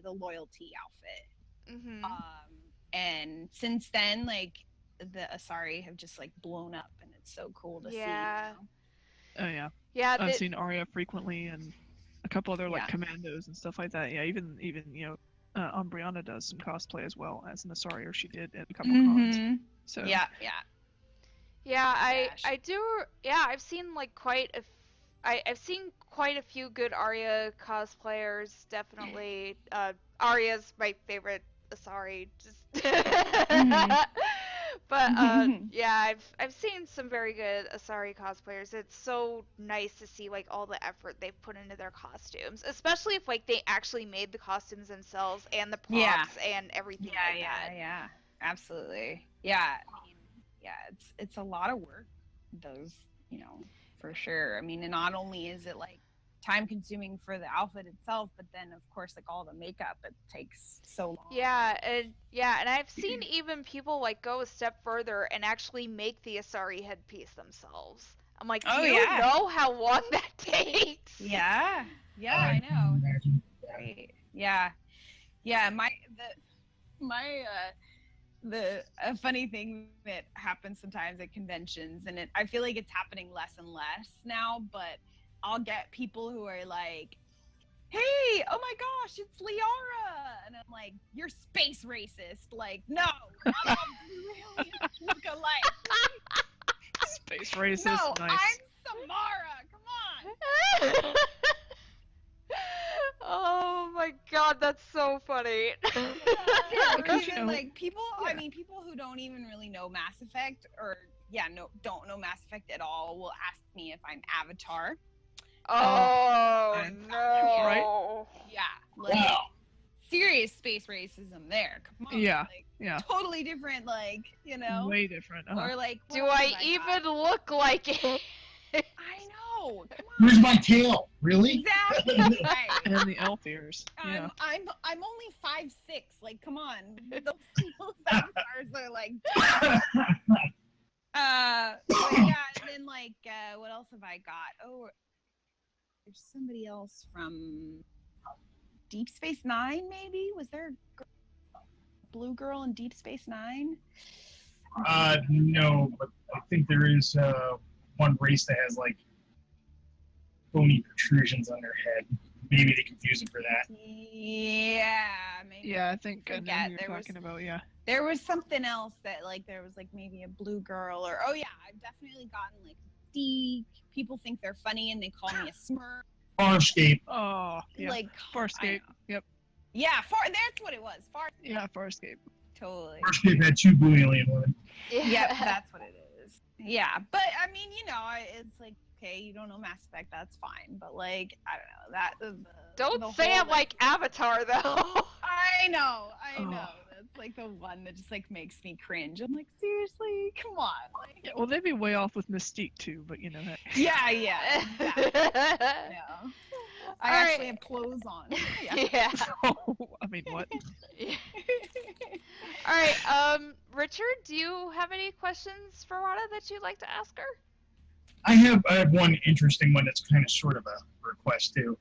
the loyalty outfit. And since then, like, the Asari have just like blown up, and it's so cool to see. You know? Oh yeah. Yeah. I've seen Arya frequently, and a couple other like commandos and stuff like that. Yeah, even you know, Umbriana does some cosplay as well as an Asari, or she did at a couple cons. So I do. Yeah, I've seen like I've seen quite a few good Arya cosplayers. Definitely, Arya's my favorite Asari. Just. But yeah, I've seen some very good Asari cosplayers. It's so nice to see like all the effort they've put into their costumes, especially if like they actually made the costumes themselves and the props and everything like that. Yeah, absolutely. Yeah, I mean, it's a lot of work. Those, you know, for sure. I mean, and not only is it like time consuming for the outfit itself, but then of course like all the makeup, it takes so long. And I've seen even people like go a step further and actually make the Asari headpiece themselves. I'm like, do you know how long that takes? Yeah, I know. Right. Yeah. A funny thing that happens sometimes at conventions, and I feel like it's happening less and less now, but I'll get people who are like, hey, oh my gosh, it's Liara! And I'm like, you're space racist. Like, no, not all really look alike. Space racist, no, nice. I'm Samara, come on! Oh my god, that's so funny. Because even like people who don't even really know Mass Effect, or don't know Mass Effect at all, will ask me if I'm Avatar. Oh no! Right? Yeah, like serious space racism there. Come on, like, totally different, like, you know, way different. Or like, do I even look like it? I know. No, come on. Where's my tail? Really? Exactly. Right. And the elf ears. Yeah. I'm only 5'6". Like, come on. Those avatars are like. But yeah, and then like, what else have I got? Oh, there's somebody else from Deep Space Nine. Maybe was there a blue girl in Deep Space Nine? No, but I think there is one race that has like bony protrusions on their head. Maybe they confuse it for that. Yeah, maybe. Yeah, I think I know Forget, who you're talking about. Yeah. There was something else that like there was like maybe a blue girl or oh yeah, I've definitely gotten like D. People think they're funny and they call me a smurf. Farscape. Oh, yeah. Like Farscape. Yep. Yeah, that's what it was. Yeah, Farscape. Totally. Farscape had 2 blue alien women. Yep, that's what it is. Yeah, but I mean, you know, it's like okay, you don't know Mass Effect, that's fine. But like, I don't know Don't say it like Avatar though. I know. That's like the one that just like makes me cringe. I'm like, seriously, come on. Like, Yeah, well, they'd be way off with Mystique too, but you know that. yeah. Exactly. No. I actually have clothes on. Yeah. Oh, I mean, what? All right, Richard, do you have any questions for Rana that you'd like to ask her? I have one interesting one that's kind of sort of a request too.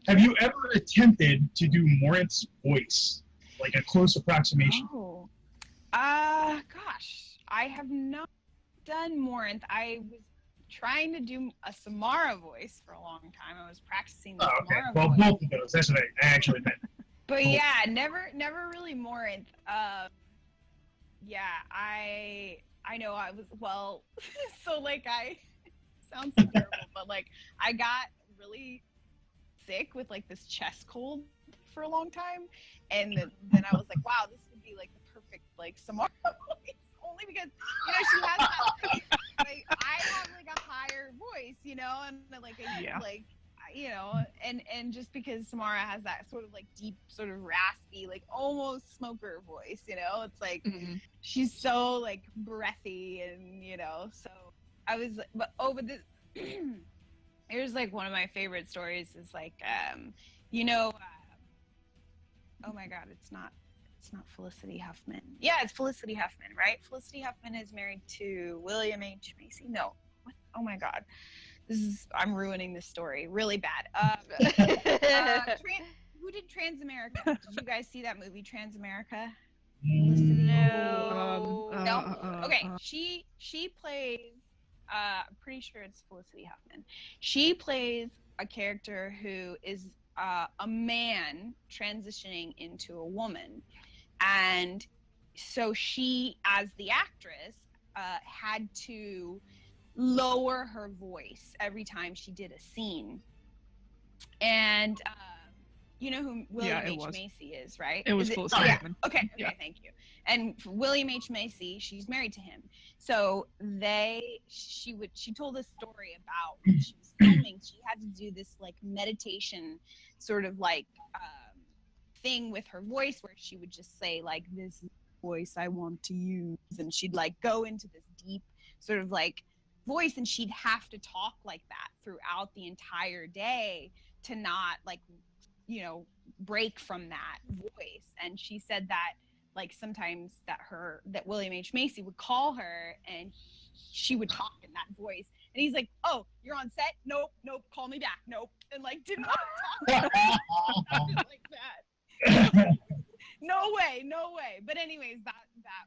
Have you ever attempted to do Morinth's voice, like a close approximation? Oh, gosh, I have not done Morinth. I was trying to do a Samara voice for a long time. I was practicing the Samara Well, voice. both of those. That's what I actually meant. But yeah, never really Morinth. Yeah, I know I was so like I sounds so terrible, but like I got really sick with like this chest cold for a long time, and then I was like, wow, this would be like the perfect like Samara voice, only because you know she has that like I have like a higher voice, you know, and like like you know, and just because Samara has that sort of like deep, sort of raspy, like almost smoker voice, you know, it's like she's so like breathy, and you know, so I was, but this. Here's like one of my favorite stories is like, you know, oh my God, it's not Felicity Huffman. Yeah, it's Felicity Huffman, right? Felicity Huffman is married to William H. Macy. No, what? Oh my God, I'm ruining this story really bad. Who did Transamerica? Did you guys see that movie, Transamerica? No. No. Okay, she plays. I'm pretty sure it's Felicity Huffman. She plays a character who is a man transitioning into a woman. And so she, as the actress, had to lower her voice every time she did a scene. And you know who William H. Macy is, right? It was Felicity Huffman. Okay, thank you. And William H. Macy, she's married to him. So she told a story about when she was filming, she had to do this like meditation sort of like thing with her voice where she would just say like, this is the voice I want to use. And she'd like go into this deep sort of like voice, and she'd have to talk like that throughout the entire day to not like, you know, break from that voice. And she said that like sometimes that William H. Macy would call her and she would talk in that voice, and he's like, oh, you're on set? Nope, call me back. Nope. And like didn't want to talk like that. No way. But anyways, that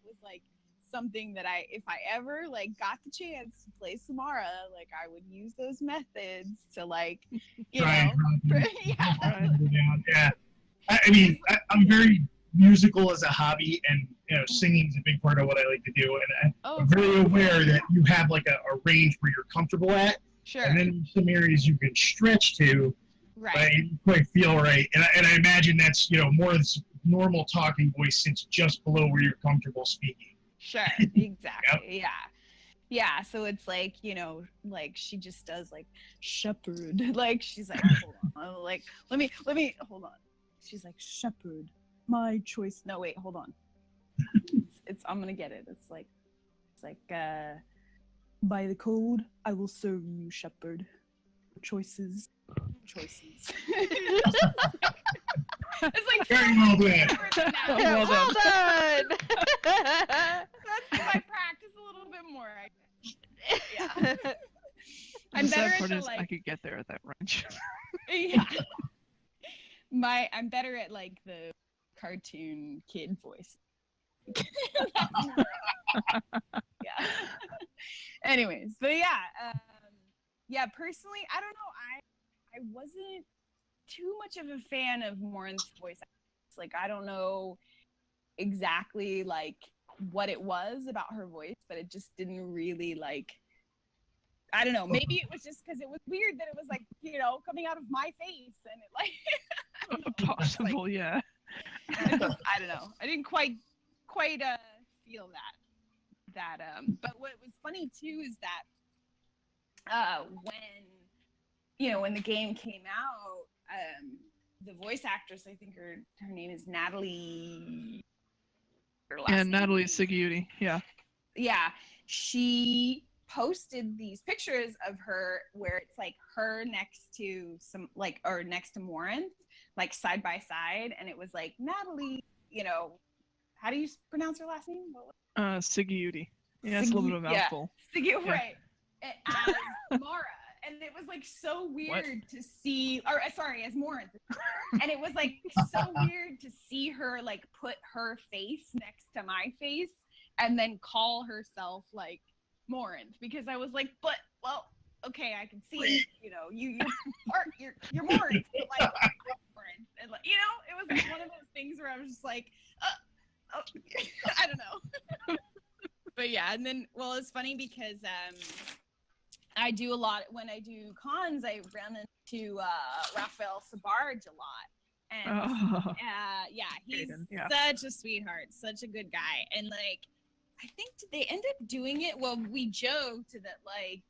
was like something that if I ever like got the chance to play Samara, like I would use those methods to like, you know, yeah. I mean, I'm very musical as a hobby, and you know, singing is a big part of what I like to do. And I'm very aware that you have like a range where you're comfortable at, sure. And then some areas you can stretch to, right? But you don't quite feel right. And I imagine that's, you know, more normal talking voice sits just below where you're comfortable speaking. Sure, exactly. Yep. Yeah, so it's like, you know, like she just does like shepherd, like she's like, hold on, like let me hold on. She's like, shepherd, my choice. No, wait, hold on. It's I'm gonna get it. It's like by the code, I will serve you, shepherd. choices. It's like Very well done. Yeah, well done. That's if I practice a little bit more. Yeah. I'm The sad better part at is the, I could get there at that range. yeah. I'm better at like the cartoon kid voice. Yeah. Anyways, but yeah, personally, I don't know. I wasn't too much of a fan of Morinth's voice. Like, I don't know exactly like what it was about her voice, but it just didn't really like. I don't know. Maybe it was just because it was weird that it was like, you know, coming out of my face and it like. Possible, like, yeah. I don't know. I didn't quite feel that. But what was funny too is that when the game came out, the voice actress, I think her name is Natalie. Natalie Siggiuti, yeah. Yeah, she posted these pictures of her where it's like her next to next to Morinth, like side by side, and it was like Natalie, you know, how do you pronounce her last name? Siggiuti. Yeah, it's a little bit of a mouthful. Yeah. Right. As Samara. And it was like so weird to see, as Morinth. And it was like so weird to see her like put her face next to my face and then call herself like Morinth, because I was like, okay, I can see, you know, you're Morinth, but like Morinth, and like, you know, it was like one of those things where I was just like, I don't know. But yeah, and then it's funny because I do a lot when I do cons. I run into Raphael Sabarge a lot, and he's such a sweetheart, such a good guy, and like I think they end up doing it. Well, we joked that like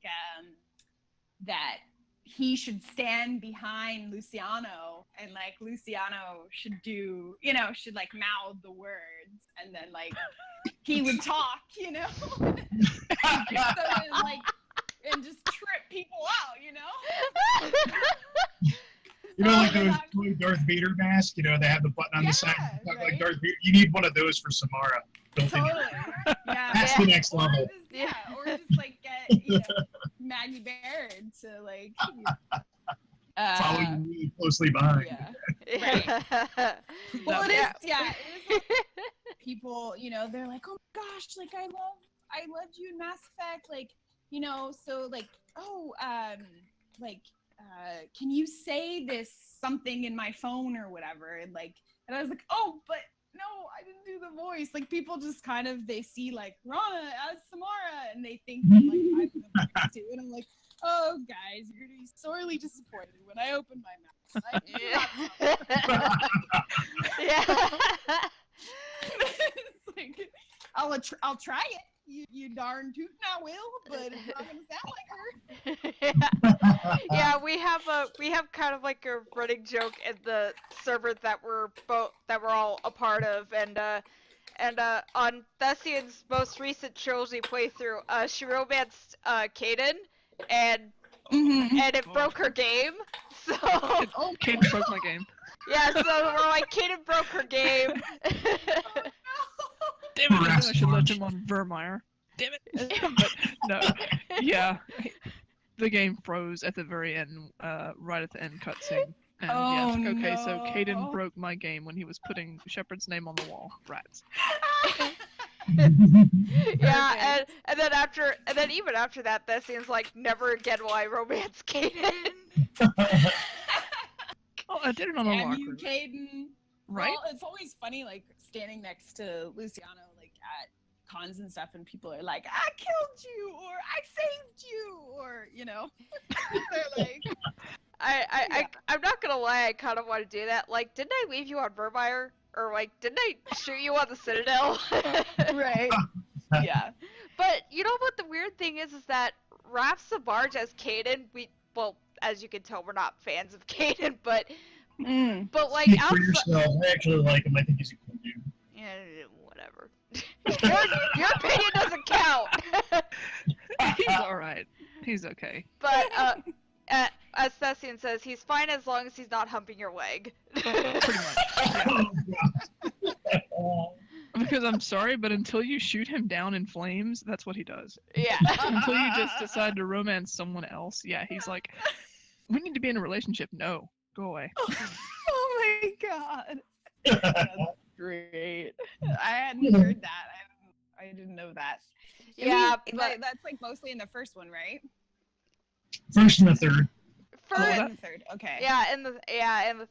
that he should stand behind Luciano, and like Luciano should do, you know, should like mouth the words, and then like he would talk, you know, and just trip people out, you know. You know, like those toy Darth Vader masks, you know, they have the button on the side. Right? Like Darth Vader. You need one of those for Samara. Totally. Yeah. That's the next level. Or just like get, you know, Maggie Baird to like follow you really closely behind. Yeah. Right. Well, it is. Yeah, it is. Like, people, you know, they're like, oh my gosh, like I loved you in Mass Effect, like, you know, so like, can you say this something in my phone or whatever? And like, and I was like, oh, but no, I didn't do the voice. Like people just kind of, they see like Rana as Samara and they think that like I'm the voice too. And I'm like, oh guys, you're gonna be sorely disappointed when I open my mouth. It's like, I'll try it. You darn tootin' I will, but it's not gonna sound like her. Yeah, we have kind of like a running joke in the server that we're all a part of, and on Thessian's most recent trilogy playthrough, she romanced Kaden, and it broke her game. So Kaden broke my game. Yeah, so we're like, Kaden broke her game. Damn it, I should let him on Vermeer. Damn it. But no, yeah. The game froze at the very end, right at the end cutscene. And so Kaden broke my game when he was putting Shepard's name on the wall. Rats. Yeah, and then even after that, seems like never again will I romance Kaden. Oh, I did it on a locker. You, Kaden. Right? Well, it's always funny, like, standing next to Luciano, like, at cons and stuff, and people are like, I killed you, or I saved you, or, you know. They're like... I'm not gonna lie, I kind of want to do that. Like, didn't I leave you on Vermeer? Or, like, didn't I shoot you on the Citadel? Right. Yeah. But, you know what the weird thing is that Raph Sabarge as Kaden, as you can tell, we're not fans of Kaden, but like, speak for yourself. I actually like him. I think he's a cool dude. Yeah, whatever. your opinion doesn't count. He's alright. He's okay. But As Thessian says, he's fine as long as he's not humping your leg. Pretty much. Yeah. Because I'm sorry, but until you shoot him down in flames, that's what he does. Yeah. Until you just decide to romance someone else, yeah, he's like, we need to be in a relationship. No, go away. Oh my god. That's great. I hadn't heard that. I didn't know that. Yeah, That's like mostly in the first one, right? First and the third. In the third. Okay. Yeah, in the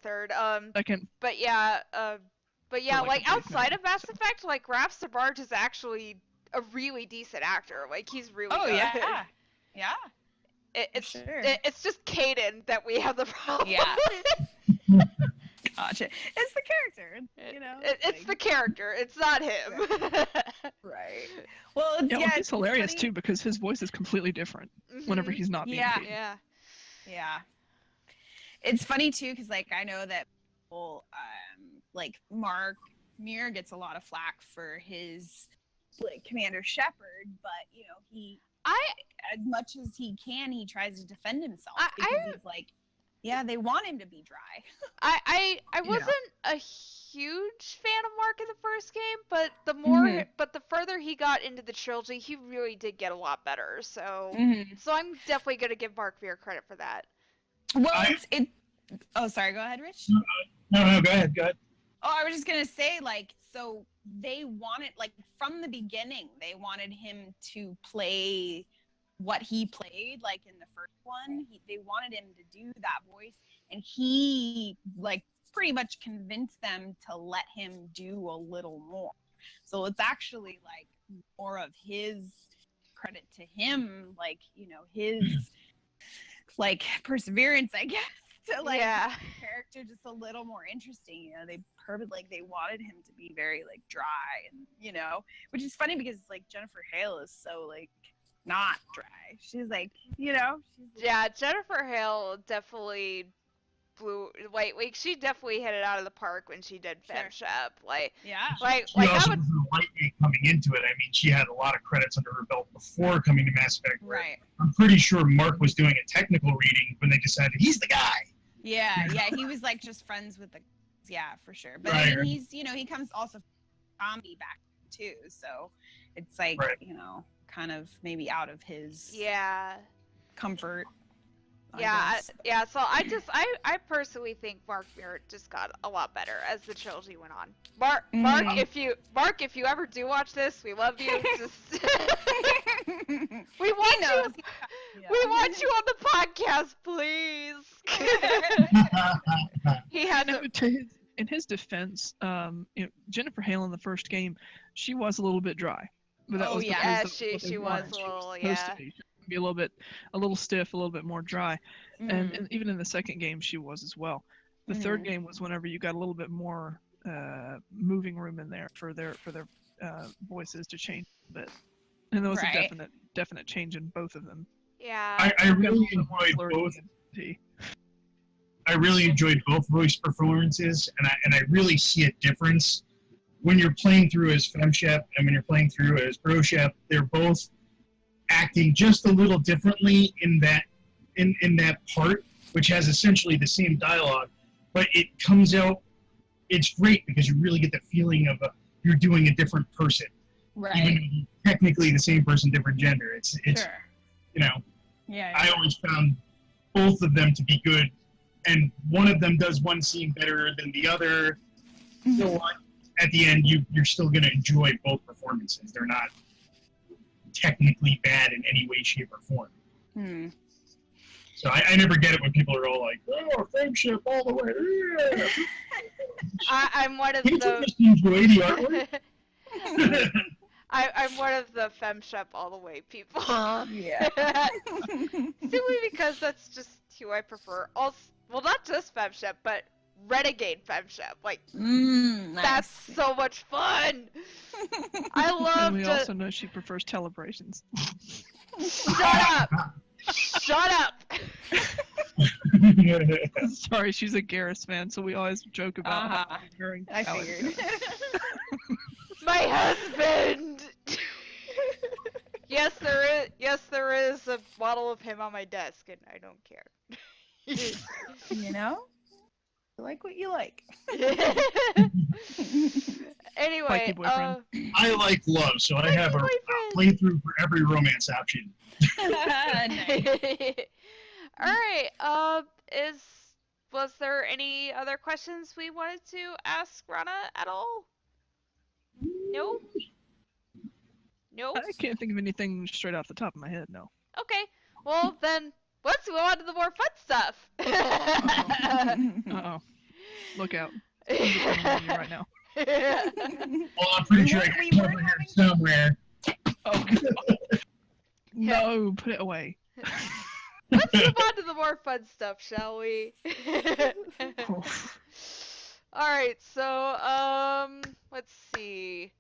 third. Second. But yeah, like outside of Mass Second. Effect, like Raph Sabarge is actually a really decent actor. Like he's really good. Yeah. Yeah. It's sure. It's just Caden that we have the problem. Yeah. Gotcha. It's the character, you know. It's the character. It's not him. Right. Well, it's hilarious funny. too because his voice is completely different whenever he's not being paid. Yeah. It's funny too because like I know that people like Mark Muir gets a lot of flack for his like Commander Shepard, but you know he as much as he can he tries to defend himself because he's like, yeah, they want him to be dry. I wasn't a huge fan of Mark in the first game, but the further he got into the trilogy, he really did get a lot better. So so I'm definitely gonna give Mark Muir credit for that. Well, oh, sorry. Go ahead, Rich. No, go ahead. Oh, I was just gonna say, like, so they wanted, like, from the beginning, they wanted him to play what he played, like, in the first one. They wanted him to do that voice, and he, like, pretty much convinced them to let him do a little more. So it's actually, like, more of his credit to him, like, you know, his, like, perseverance, I guess, to, like, make the character just a little more interesting. You know, they wanted him to be very, like, dry, and, you know, which is funny because, like, Jennifer Hale is so, like, not dry. She's, like, you know. Jennifer Hale definitely she definitely hit it out of the park when she did FemShep. She also was lightweight coming into it. I mean, she had a lot of credits under her belt before coming to Mass Effect. Right. I'm pretty sure Mark was doing a technical reading when they decided he's the guy. Yeah, he was like just friends with the, for sure. But I mean, he's, you know, he comes also from comedy back too, so it's like, you know, kind of maybe out of his comfort. So I personally think Mark Muir just got a lot better as the trilogy went on. Mark, if you ever do watch this, we love you. Just we want you. We want you on the podcast, please. He had in his defense, you know, Jennifer Hale in the first game, she was a little bit dry. But that was she was a little be a little stiff, a little bit more dry, and even in the second game she was as well. The third game was whenever you got a little bit more moving room in there for their voices to change a bit, and there was a definite change in both of them. Yeah, I really enjoyed both. I really enjoyed both voice performances, and I really see a difference when you're playing through as FemShep and when you're playing through as BroShep. They're both acting just a little differently in that part, which has essentially the same dialogue, but it comes out. It's great because you really get the feeling of you're doing a different person, right? Even though you're technically the same person, different gender. It's you know. Yeah. I always found both of them to be good, and one of them does one scene better than the other. So at the end, you're still going to enjoy both performances. They're not technically bad in any way, shape, or form. So I never get it when people are all like, "Oh, FemShep all the way." Yeah. I'm one of Can't the. you just enjoy the artwork? I'm one of the FemShep all the way people. Yeah. Simply because that's just who I prefer. Also, well, not just FemShep, but Renegade FemShep. Like, that's so much fun. I love. And we also know she prefers telebrations. Shut up! Shut up! Sorry, she's a Garrus fan, so we always joke about her. I figured. My husband! Yes, there is. Yes, there is a model of him on my desk, and I don't care. You know, you like what you like. Anyway, Like your boyfriend. I like love, so I have a boyfriend. playthrough for every romance option. Nice. All right. Was there any other questions we wanted to ask Rana at all? No. No. I can't think of anything straight off the top of my head. No. Okay. Well then, let's go on to the more fun stuff. Uh oh. Look out. Somebody's coming at you right now. Well, I'm pretty sure I We can weren't cover here having- somewhere. Oh. No, put it away. Let's move on to the more fun stuff, shall we? Oh. Alright, so, let's see.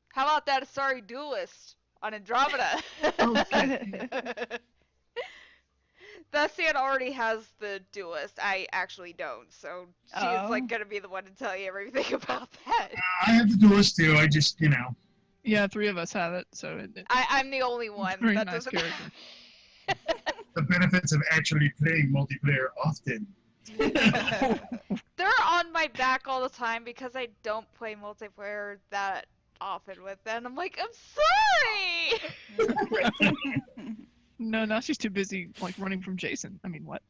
How about that Asari duelist on Andromeda? Okay. Thessian already has the duelist. I actually don't, so she's Oh. like gonna be the one to tell you everything about that. I have the duelist too. I just, Yeah, 3 of us have it, so I'm the only one very that nice doesn't. character. the benefits of actually playing multiplayer often. They're on my back all the time because I don't play multiplayer that often with them. I'm like, I'm sorry! No, now she's too busy like running from Jason. I mean, what?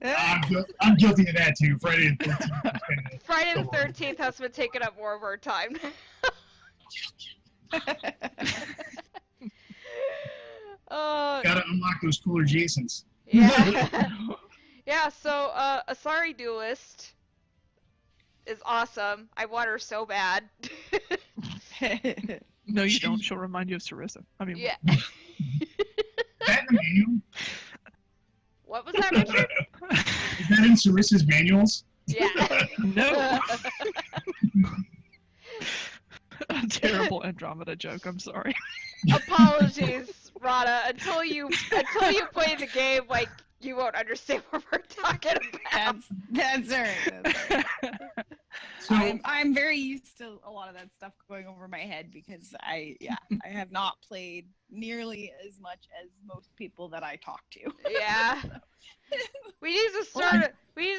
I'm guilty of that too. Friday the 13th. Friday the 13th has been taking up more of our time. Gotta unlock those cooler Jasons. Yeah. Yeah, so, Asari Duelist is awesome. I want her so bad. No, you don't. She'll remind you of Sarissa. I mean, Yeah. That in the manual? What was that, Richard? Is that in Sarissa's manuals? Yeah. No. A terrible Andromeda joke. I'm sorry. Apologies, Rana. Until you play the game, like, you won't understand what we're talking about. That's alright. That's alright. So, I'm very used to a lot of that stuff going over my head because I have not played nearly as much as most people that I talk to. Yeah. We need to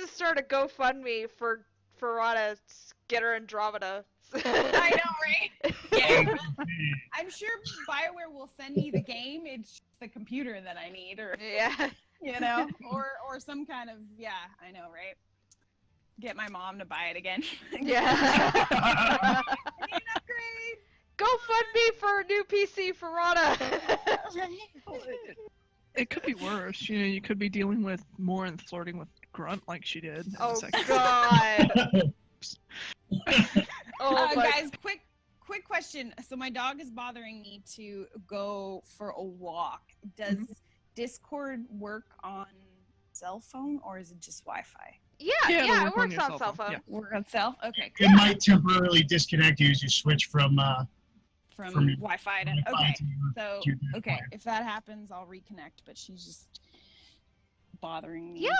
start a GoFundMe for Rana to get her Andromeda. I know, right? Yeah. I'm sure BioWare will send me the game. It's just the computer that I need, or Yeah. you know, or some kind of I know, right? Get my mom to buy it again. Yeah. I need an upgrade. GoFundMe for a new PC for Rana. It could be worse. You know, you could be dealing with Morinth flirting with Grunt like she did. in the Oh second- God. Oh my. Guys, quick question. So my dog is bothering me to go for a walk. Does Discord work on cell phone or is it just Wi-Fi? Yeah, Yeah, it'll it work on works your on cell cell phone, phone. yeah. Work on cell? Okay, it might temporarily disconnect you as you switch from from From Wi-Fi to Wi-Fi okay. to So to the okay, plan. if that happens, I'll reconnect. But she's just bothering me. Yeah,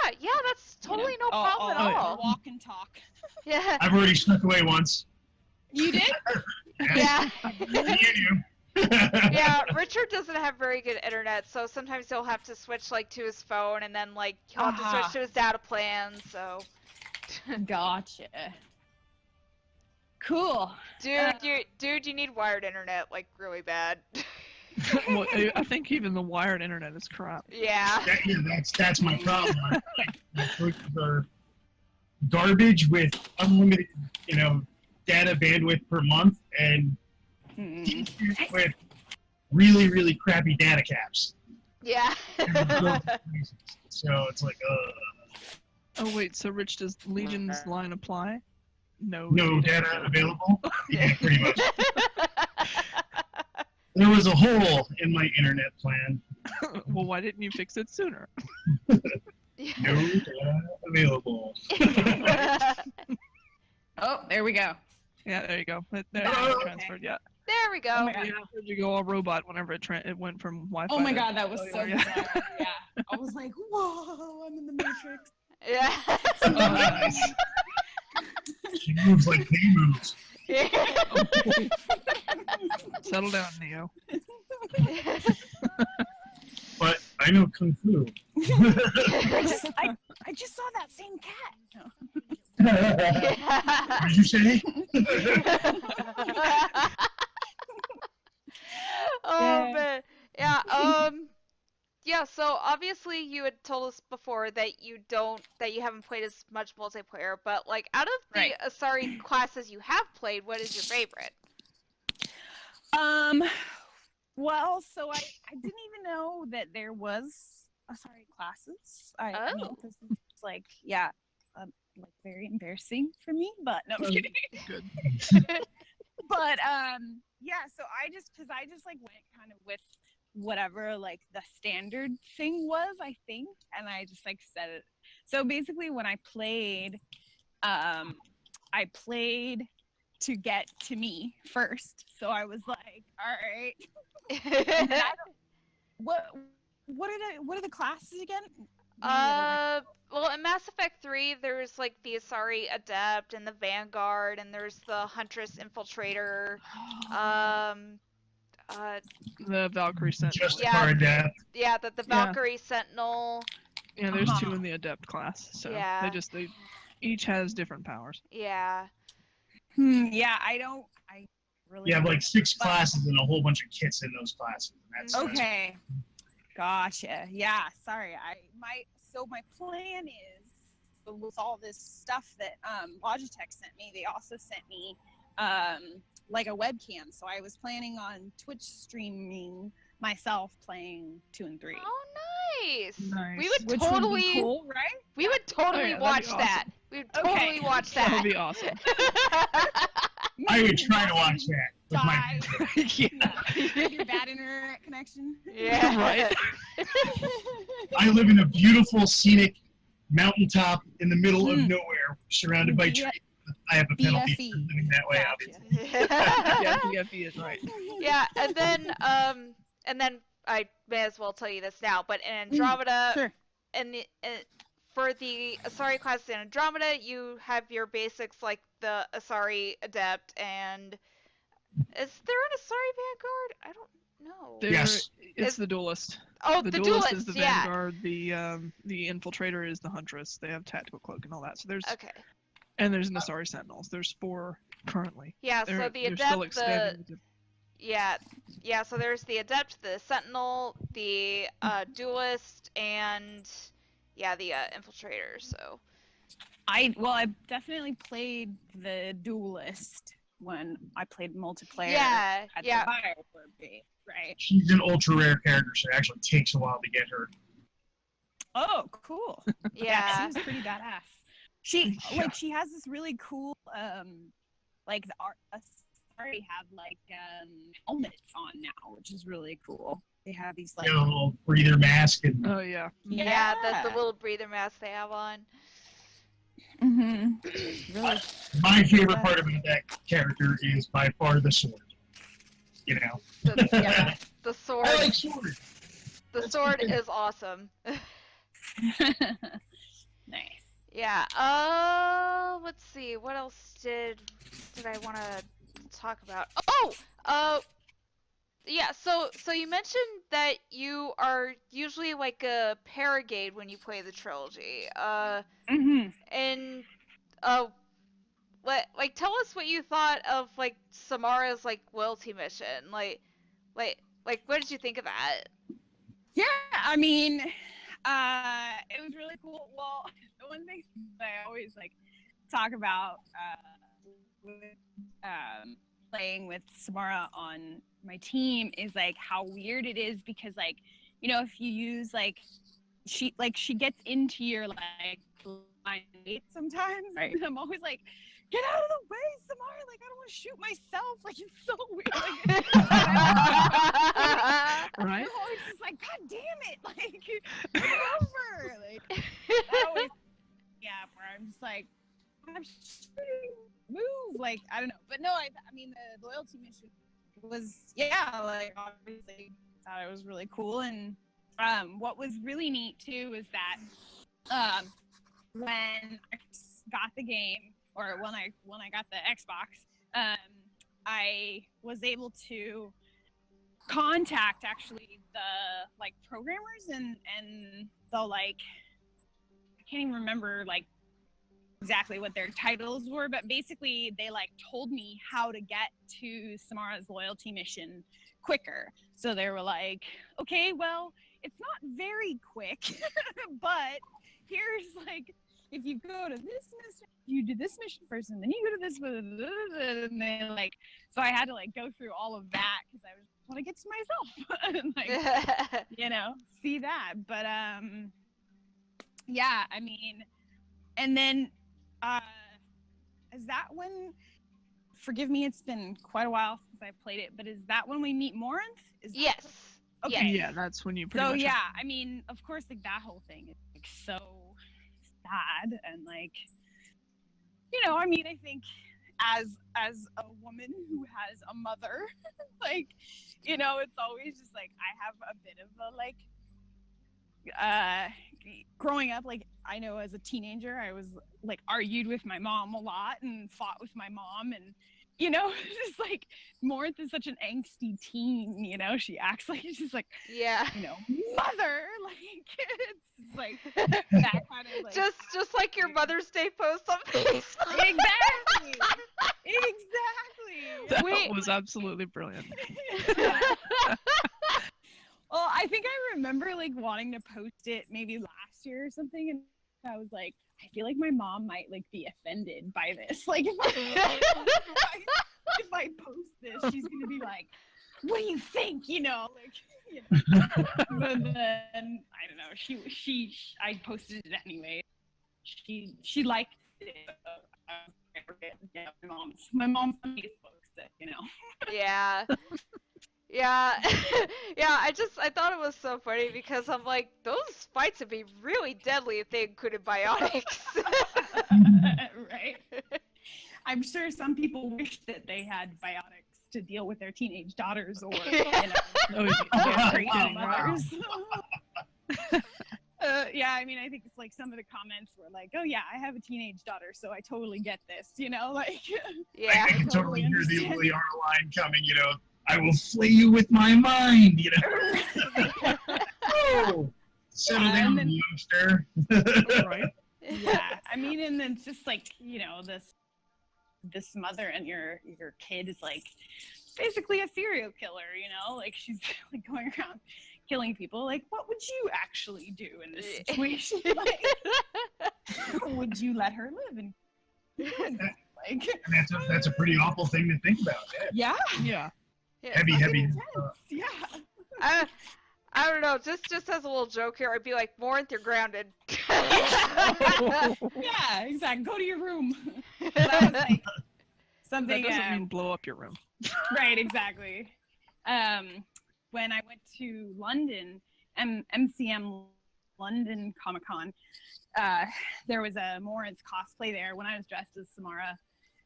that's you know. totally no problem I'll at all. walk and talk. Yeah. I've already snuck away once. You did? Yeah. Me and you. Yeah, Richard doesn't have very good internet, so sometimes he'll have to switch like to his phone, and then like he'll have to switch to his data plan. So, Gotcha. Cool. dude, you need wired internet like really bad. Well, I think even the wired internet is crap. Yeah. That's my problem. My choices are garbage with unlimited, data bandwidth per month, and Mm. with really, really crappy data caps. Yeah. So it's like, Oh wait, so Rich, does Legion's line apply? No. no data available. Yeah, pretty much. There was a hole in my internet plan. Well, why didn't you fix it sooner? No data available. Oh, there we go. Yeah, there you go. There you Oh, go, okay. transferred. Yeah. There we go. Oh my God. Yeah, I heard you go all robot whenever it went from Wi-Fi. Oh my to God, that was so cellular. bizarre. Yeah. I was like, whoa, I'm in the Matrix. Yeah. Oh, nice. She moves like they move. Yeah. Settle down, Neo. But I know Kung Fu. I just saw that same cat. No. What did you say? Oh Yeah. man, yeah. Yeah. So obviously, you had told us before that you haven't played as much multiplayer. But like, out of the Right. Asari classes you have played, what is your favorite? Well, so I didn't even know that there was Asari classes. I mean, Oh. this is like, yeah, like very embarrassing for me, but no, I'm kidding. Good. But yeah, so I just like went kind of with whatever like the standard thing was, I think, and I just like said it. So basically, when I played to get to me first. So I was like, all right. And then what are the classes again? Well, in Mass Effect 3, there's like the Asari Adept and the Vanguard, and there's the Huntress Infiltrator. The Valkyrie Sentinel. Just Yeah. card that. Yeah, the Valkyrie Sentinel. Yeah, there's two in the Adept class, so Yeah. they each has different powers. Yeah. Yeah, I really You have don't- like 6 classes and a whole bunch of kits in those classes. And that's Okay. Gotcha. Yeah, sorry. My plan is with all this stuff that Logitech sent me, they also sent me like a webcam. So I was planning on Twitch streaming myself playing 2 and 3. Oh, nice. Nice. We would Which totally, would be cool, right? we would totally Oh, yeah, that'd watch be that. awesome. We would Okay. totally watch That would that. be awesome. I would try to watch that. With my Die. Yeah. Your bad internet connection. Yeah. Right. I live in a beautiful, scenic mountaintop in the middle of Mm. nowhere, surrounded by Yeah. trees. I have a penalty for BFE. living that way, Gotcha. obviously. Yeah, BFE is right. Yeah, and then I may as well tell you this now, but in Andromeda, Sure. for the Asari class in Andromeda, you have your basics like the Asari Adept, and is there an Asari Vanguard? I don't know. Yes. It's the Duelist. Oh, The the Duelist is the yeah. Vanguard. The Infiltrator is the Huntress. They have Tactical Cloak and all that. So there's Okay. and there's an Asari Sentinels. There's 4 currently. Yeah, so the They're still Adept, expanding. yeah, so there's the Adept, the Sentinel, the Duelist, and yeah, the Infiltrator. So I definitely played the Duelist when I played multiplayer yeah, at yeah. the Bioware base, right? She's an ultra rare character, so it actually takes a while to get her. Oh, cool. Yeah. She was pretty badass. She Yeah. like she has this really cool like the already have like helmets on now, which is really cool. They have these like You know, a little breather mask and Oh yeah. Yeah, the little breather mask they have on. Really. my favorite part about that character is by far the sword. You know? Yeah, the sword. I like swords. The sword is awesome. Nice. Yeah. Let's see. What else did I want to talk about? Oh. Yeah. So you mentioned that you are usually like a Paragade when you play the trilogy. And like tell us what you thought of like Samara's like loyalty mission. Like what did you think of that? Yeah, I mean, it was really cool. Well, the one thing that I always like talk about with playing with Samara on my team is like how weird it is because like, you know, if you use like she gets into your like blind date sometimes. Right. And I'm always like, get out of the way, Samara! Like I don't want to shoot myself. Like it's so weird. Like, Right? I'm always just like, God damn it! Like get over. Like I always, yeah, where I'm just like, I'm shooting, move. Like I don't know, but no, I mean the loyalty mission was like obviously thought it was really cool, and what was really neat too is that when I got the game, or when I got the Xbox, I was able to contact actually the like programmers and the like, I can't even remember like exactly what their titles were, but basically they like told me how to get to Samara's loyalty mission quicker. So they were like, okay, well, it's not very quick, but here's like, if you go to this mission, you do this mission first, and then you go to this, and they like, so I had to like go through all of that because I want to get to myself and like, you know, see that. But yeah, I mean, and then is that when? Forgive me, it's been quite a while since I played it, but is that when we meet Morinth? Yes. Okay. Yeah, that's when you pretty So much. yeah, I mean, of course, like that whole thing is like so sad and like, you know, I mean, I think as a woman who has a mother, like, you know, it's always just like I have a bit of a like growing up, like I know as a teenager I was like argued with my mom a lot and fought with my mom, and you know, just like Morinth is such an angsty teen, you know, she acts like she's like, Yeah. you know, mother, like it's like that kind of like just like your Mother's Day post on Facebook. exactly That was absolutely brilliant. Well, I think I remember like wanting to post it maybe last year or something, and I was like, I feel like my mom might like be offended by this. Like if I post this, she's gonna be like, "What do you think?" You know, like. You know. But then I don't know. I posted it anyway. She liked it. Yeah, my mom's on Facebook, so, you know. Yeah. Yeah. Yeah, I thought it was so funny because I'm like, those fights would be really deadly if they included biotics. Right. I'm sure some people wish that they had biotics to deal with their teenage daughters or, you know, their great mothers. Yeah, I mean, I think it's like some of the comments were like, "Oh yeah, I have a teenage daughter, so I totally get this," you know, like. Yeah. I can totally hear the Liliana line coming, you know. I will flay you with my mind, you know. Oh, settle down, youngster. Right? Yeah, I mean, and it's just like, you know, this mother and your kid is like basically a serial killer, you know, like she's like going around killing people. Like, what would you actually do in this situation? Like, would you let her live and like? And that's a pretty awful thing to think about. Yeah. Yeah. Heavy. Yeah. I don't know. Just as a little joke here, I'd be like, Morinth, you're grounded. Yeah, exactly. Go to your room. That was like something. That doesn't mean blow up your room. Right, exactly. When I went to London, MCM London Comic Con, there was a Morinth cosplay there when I was dressed as Samara,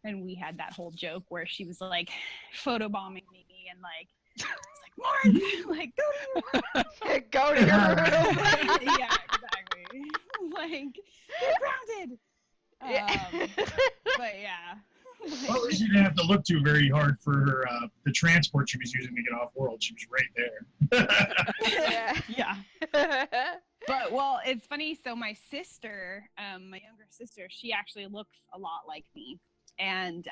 and we had that whole joke where she was like photobombing me and like. Morinth, like, go to your room. Go to your room. Yeah, exactly. Like, get grounded. But yeah. Well, at least you didn't have to look too very hard for her, the transport she was using to get off world. She was right there. Yeah. But, well, it's funny. So my sister, my younger sister, she actually looks a lot like me. And,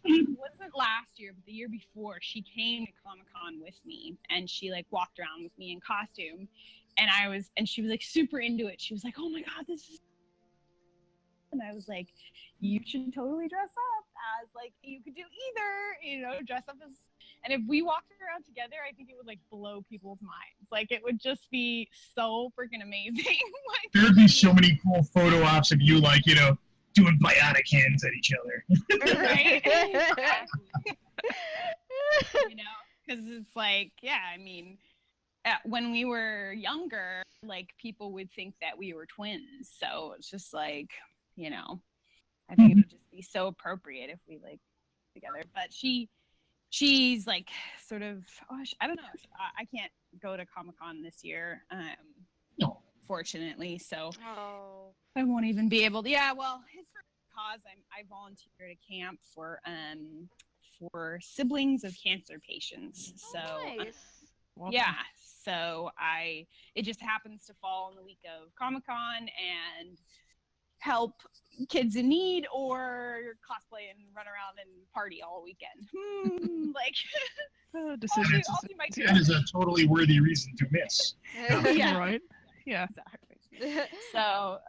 it wasn't last year, but the year before, she came to Comic-Con with me, and she like walked around with me in costume, and she was like super into it. She was like, "Oh my god, this is," and I was like, "You should totally dress up as like, you could do either, you know, dress up as," and if we walked around together, I think it would like blow people's minds. Like it would just be so freaking amazing. Like there'd be so many cool photo ops of you, like, you know, doing biotic hands at each other. Right? You know, because it's like, yeah, I mean, when we were younger, like people would think that we were twins. So it's just like, you know, I think it would just be so appropriate if we like together. But she's like sort of, I don't know. I can't go to Comic-Con this year. Fortunately, so I won't even be able to. Yeah, well, it's for cause. I volunteer at a camp for siblings of cancer patients. So Nice. yeah, so it just happens to fall in the week of Comic-Con and help kids in need or cosplay and run around and party all weekend. Decisions. I'll do my That is a totally worthy reason to miss. Yeah. Right? Yeah. Exactly. So,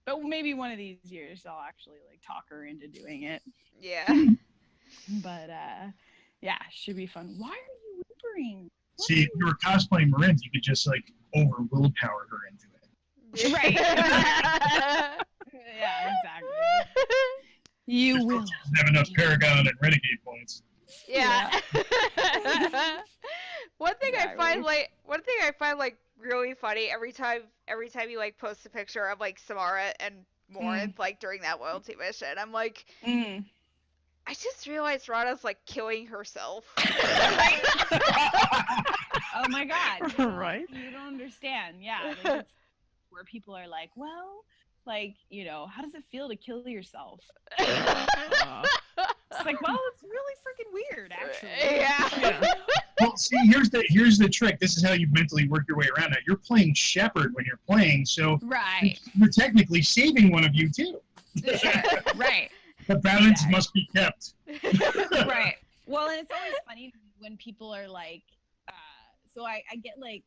but maybe one of these years I'll actually like talk her into doing it. Yeah. But yeah, should be fun. Why are you whimpering? See, if you were cosplaying Morinth, you could just like over willpower her into it. Right. Yeah, exactly. You will. Doesn't have enough Paragon and Renegade points. Yeah. One thing I Exactly. find like really funny every time you like post a picture of like Samara and Morinth like during that loyalty mission, I'm like, Mm. I just realized Rana's like killing herself. Oh my god. Right? You don't understand. Yeah. Like, it's where people are like, well, like, you know, how does it feel to kill yourself? It's like, well, it's really freaking weird, actually. Yeah. Well, see, here's the trick. This is how you mentally work your way around that. You're playing Shepard when you're playing, so Right. you're technically saving one of you too. Right. The balance must be kept. Right. Well, and it's always funny when people are like, so I get like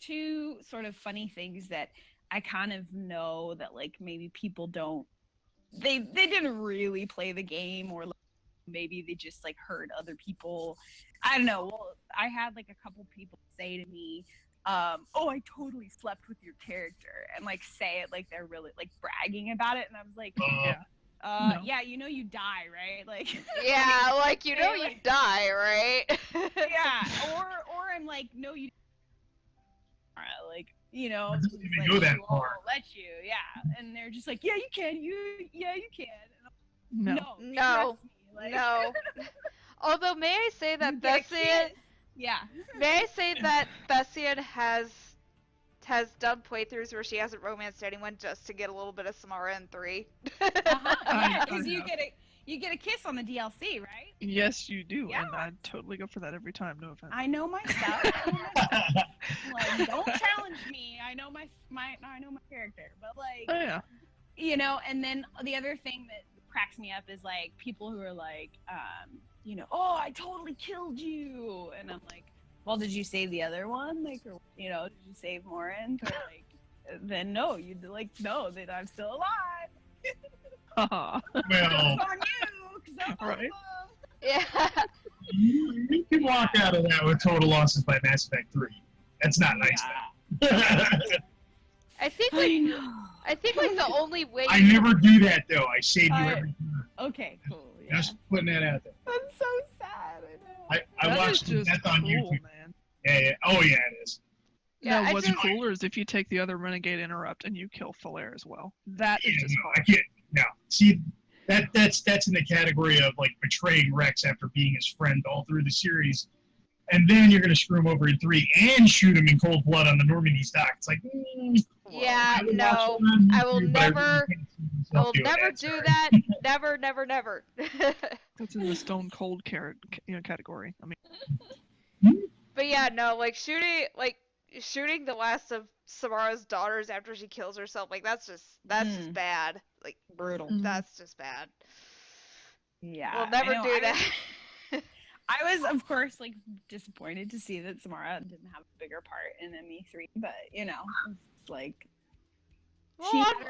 two sort of funny things that I kind of know that like maybe people don't, they didn't really play the game, or like, maybe they just like heard other people. I don't know. Well, I had like a couple people say to me, oh, I totally slept with your character, and like say it like they're really like bragging about it, and I was like, No. yeah, you know you die, right? Like Yeah, like you know you like, die, right? yeah, or I'm like, no, you like, you know, It doesn't even go that far. I'll let you, yeah, and they're just like, yeah, you can, you can. And No. I'm, No. trust me, like, No. Although, may I say that you get a Bessian, kiss. Yeah. may I say that Bessian has done playthroughs where she hasn't romanced anyone just to get a little bit of Samara in 3. Yeah, because I you get a kiss on the DLC, right? Yes, you do, Yeah. and I totally go for that every time. No offense. I know my stuff. Like, don't challenge me. I know my character, but like, Oh yeah. you know. And then the other thing that cracks me up is like people who are like, you know, oh, I totally killed you, and I'm like, well, did you save the other one? Like, or, you know, did you save Morinth? Or like, then no, you'd like, no, that I'm still alive. Haha. Well, It's on you, 'cause I'm Right. awesome. Yeah. you can walk out of that with total losses by Mass Effect 3. That's not nice. Yeah. I think like the only way I never do that though. I save you every time. Okay, cool. Yeah. Just putting that out there. That's so sad. I know. I That watched is the just death on cool, YouTube. man. Yeah. Oh yeah, it is. Yeah, no, I what's just- cooler is if you take the other Renegade Interrupt and you kill Falaire as well. That is Yeah, just no, hard. I can't. No, see, that's in the category of like betraying Rex after being his friend all through the series, and then you're gonna screw him over in 3 and shoot him in cold blood on the Normandy dock. It's like, Yeah, I would no, watch it on I will YouTube, but really never- can't see I myself will doing never that, do sorry. that. Never, never, never. That's in the Stone Cold category. I mean, But yeah, no, like shooting the last of Samara's daughters after she kills herself, like that's just bad. Like Brutal. that's just bad. Yeah. We'll never I know. do that. I was, of course, like disappointed to see that Samara didn't have a bigger part in ME3, but you know, it's like Well, she on-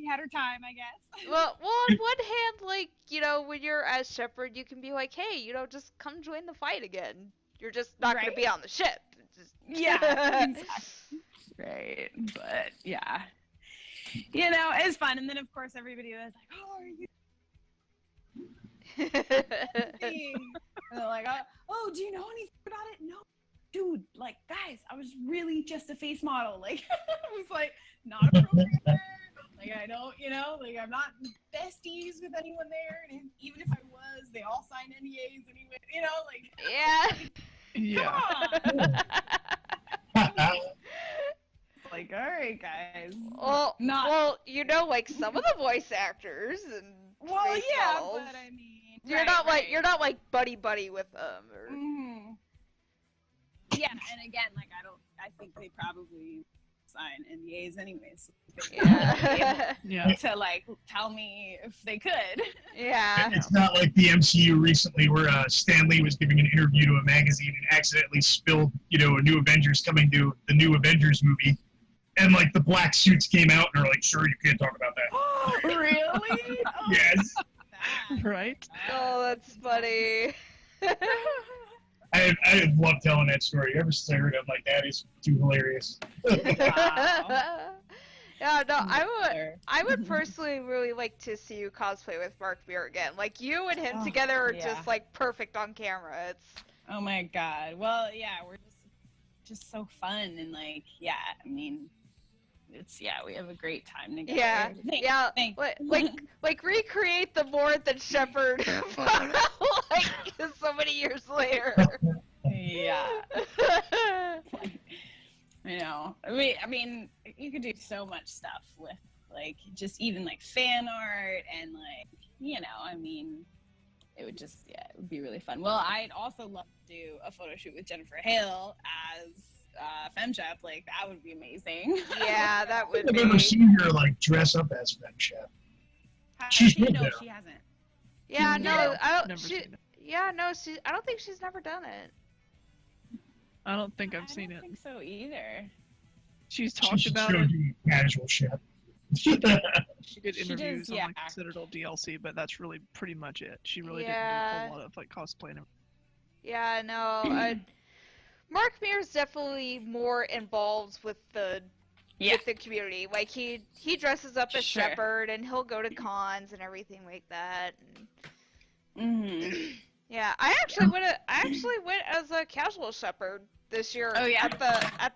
had her time, I guess. Well, on one hand, like, you know, when you're as Shepard, you can be like, hey, you know, just come join the fight again. You're just not going Right. to be on the ship. Just... Yeah, exactly. Right, but yeah, you know, it's fun. And then of course everybody was like, "Oh, are you?" And they're like, "Oh, do you know anything about it?" No, dude. Like, guys, I was really just a face model. Like, it was like not a programmer. Like, I don't, you know, like I'm not besties with anyone there. And even if I was, they all signed NDAs anyway. You know, like, yeah. yeah. come on. like, all right, guys. Well, you know, like some of the voice actors and Well, space yeah, models, but I mean, you're not like buddy with them. Or... Yeah, and again, like I think they probably sign NDAs anyways. Yeah. To like tell me if they could. Yeah. It's not like the MCU recently where Stan Lee was giving an interview to a magazine and accidentally spilled, a new Avengers coming to the new Avengers movie. And like the black suits came out and are like, sure, you can't talk about that. Really? Oh, Yes. Right? Oh, that's funny. I love telling that story. Ever since I heard it, I'm like, that is too hilarious. Wow. Yeah, no, I would personally really like to see you cosplay with Mark Mir again. Like, you and him together are just, like, perfect on camera. It's... Oh my god. Well, yeah, we're just so fun and, like, yeah, I mean... we have a great time together. Yeah. Like recreate the Morinth and Shepard photo, like so many years later. Yeah. I know. I mean, you could do so much stuff with like just even like fan art and like I mean, it would just it would be really fun. Well, I'd also love to do a photo shoot with Jennifer Hale as FemShep, like that would be amazing. Yeah, that would I've be. never seen her like dress up as FemShep. She's good there. She hasn't. Yeah, no, I don't. Never She, seen it. yeah, no, she. I don't think she's never done it. I don't think I've seen I it. don't think so either. She's talked about show it. you casual shep. She did She interviews does, on yeah. like Citadel DLC, but that's really pretty much it. She really didn't do a whole lot of like cosplay and everything. Yeah, no. Mark Mir's definitely more involved with the community. Like he dresses up as Sure. Shepard and he'll go to cons and everything like that. And... Yeah, I actually went as a casual Shepard this year at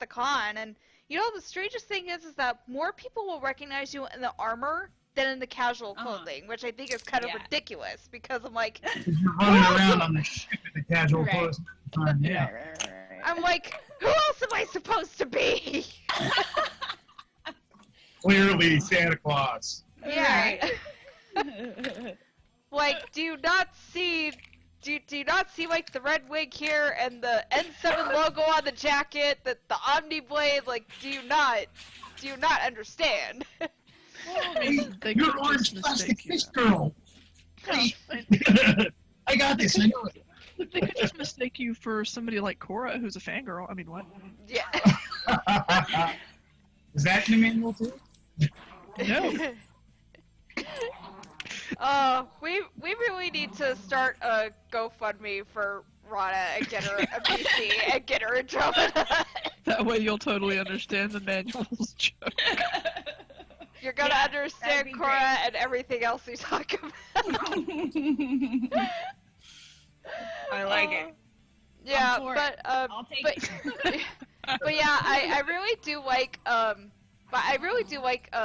the con, and the strangest thing is that more people will recognize you in the armor than in the casual clothing, which I think is kind of ridiculous because I'm like, you're running around on the ship in the casual clothes. Yeah. Right. I'm like, who else am I supposed to be? Clearly Santa Claus. Yeah. Right. Like, do you not see like the red wig here and the N7 logo on the jacket, the Omni Blade? Like, do you not understand? Well, I mean, they You're could orange just plastic mistake you. fish girl. Hey. I got this. I know it. They could just mistake you for somebody like Cora, who's a fangirl. I mean, what? Yeah. Is that in the manual too? No. We really need to start a GoFundMe for Rana and get her a PC and get her in trouble. That way you'll totally understand the manual's joke. You're gonna understand Cora great. and everything else we talk about. I like it. Yeah, I'm for but it. I'll take it. but yeah, I really do like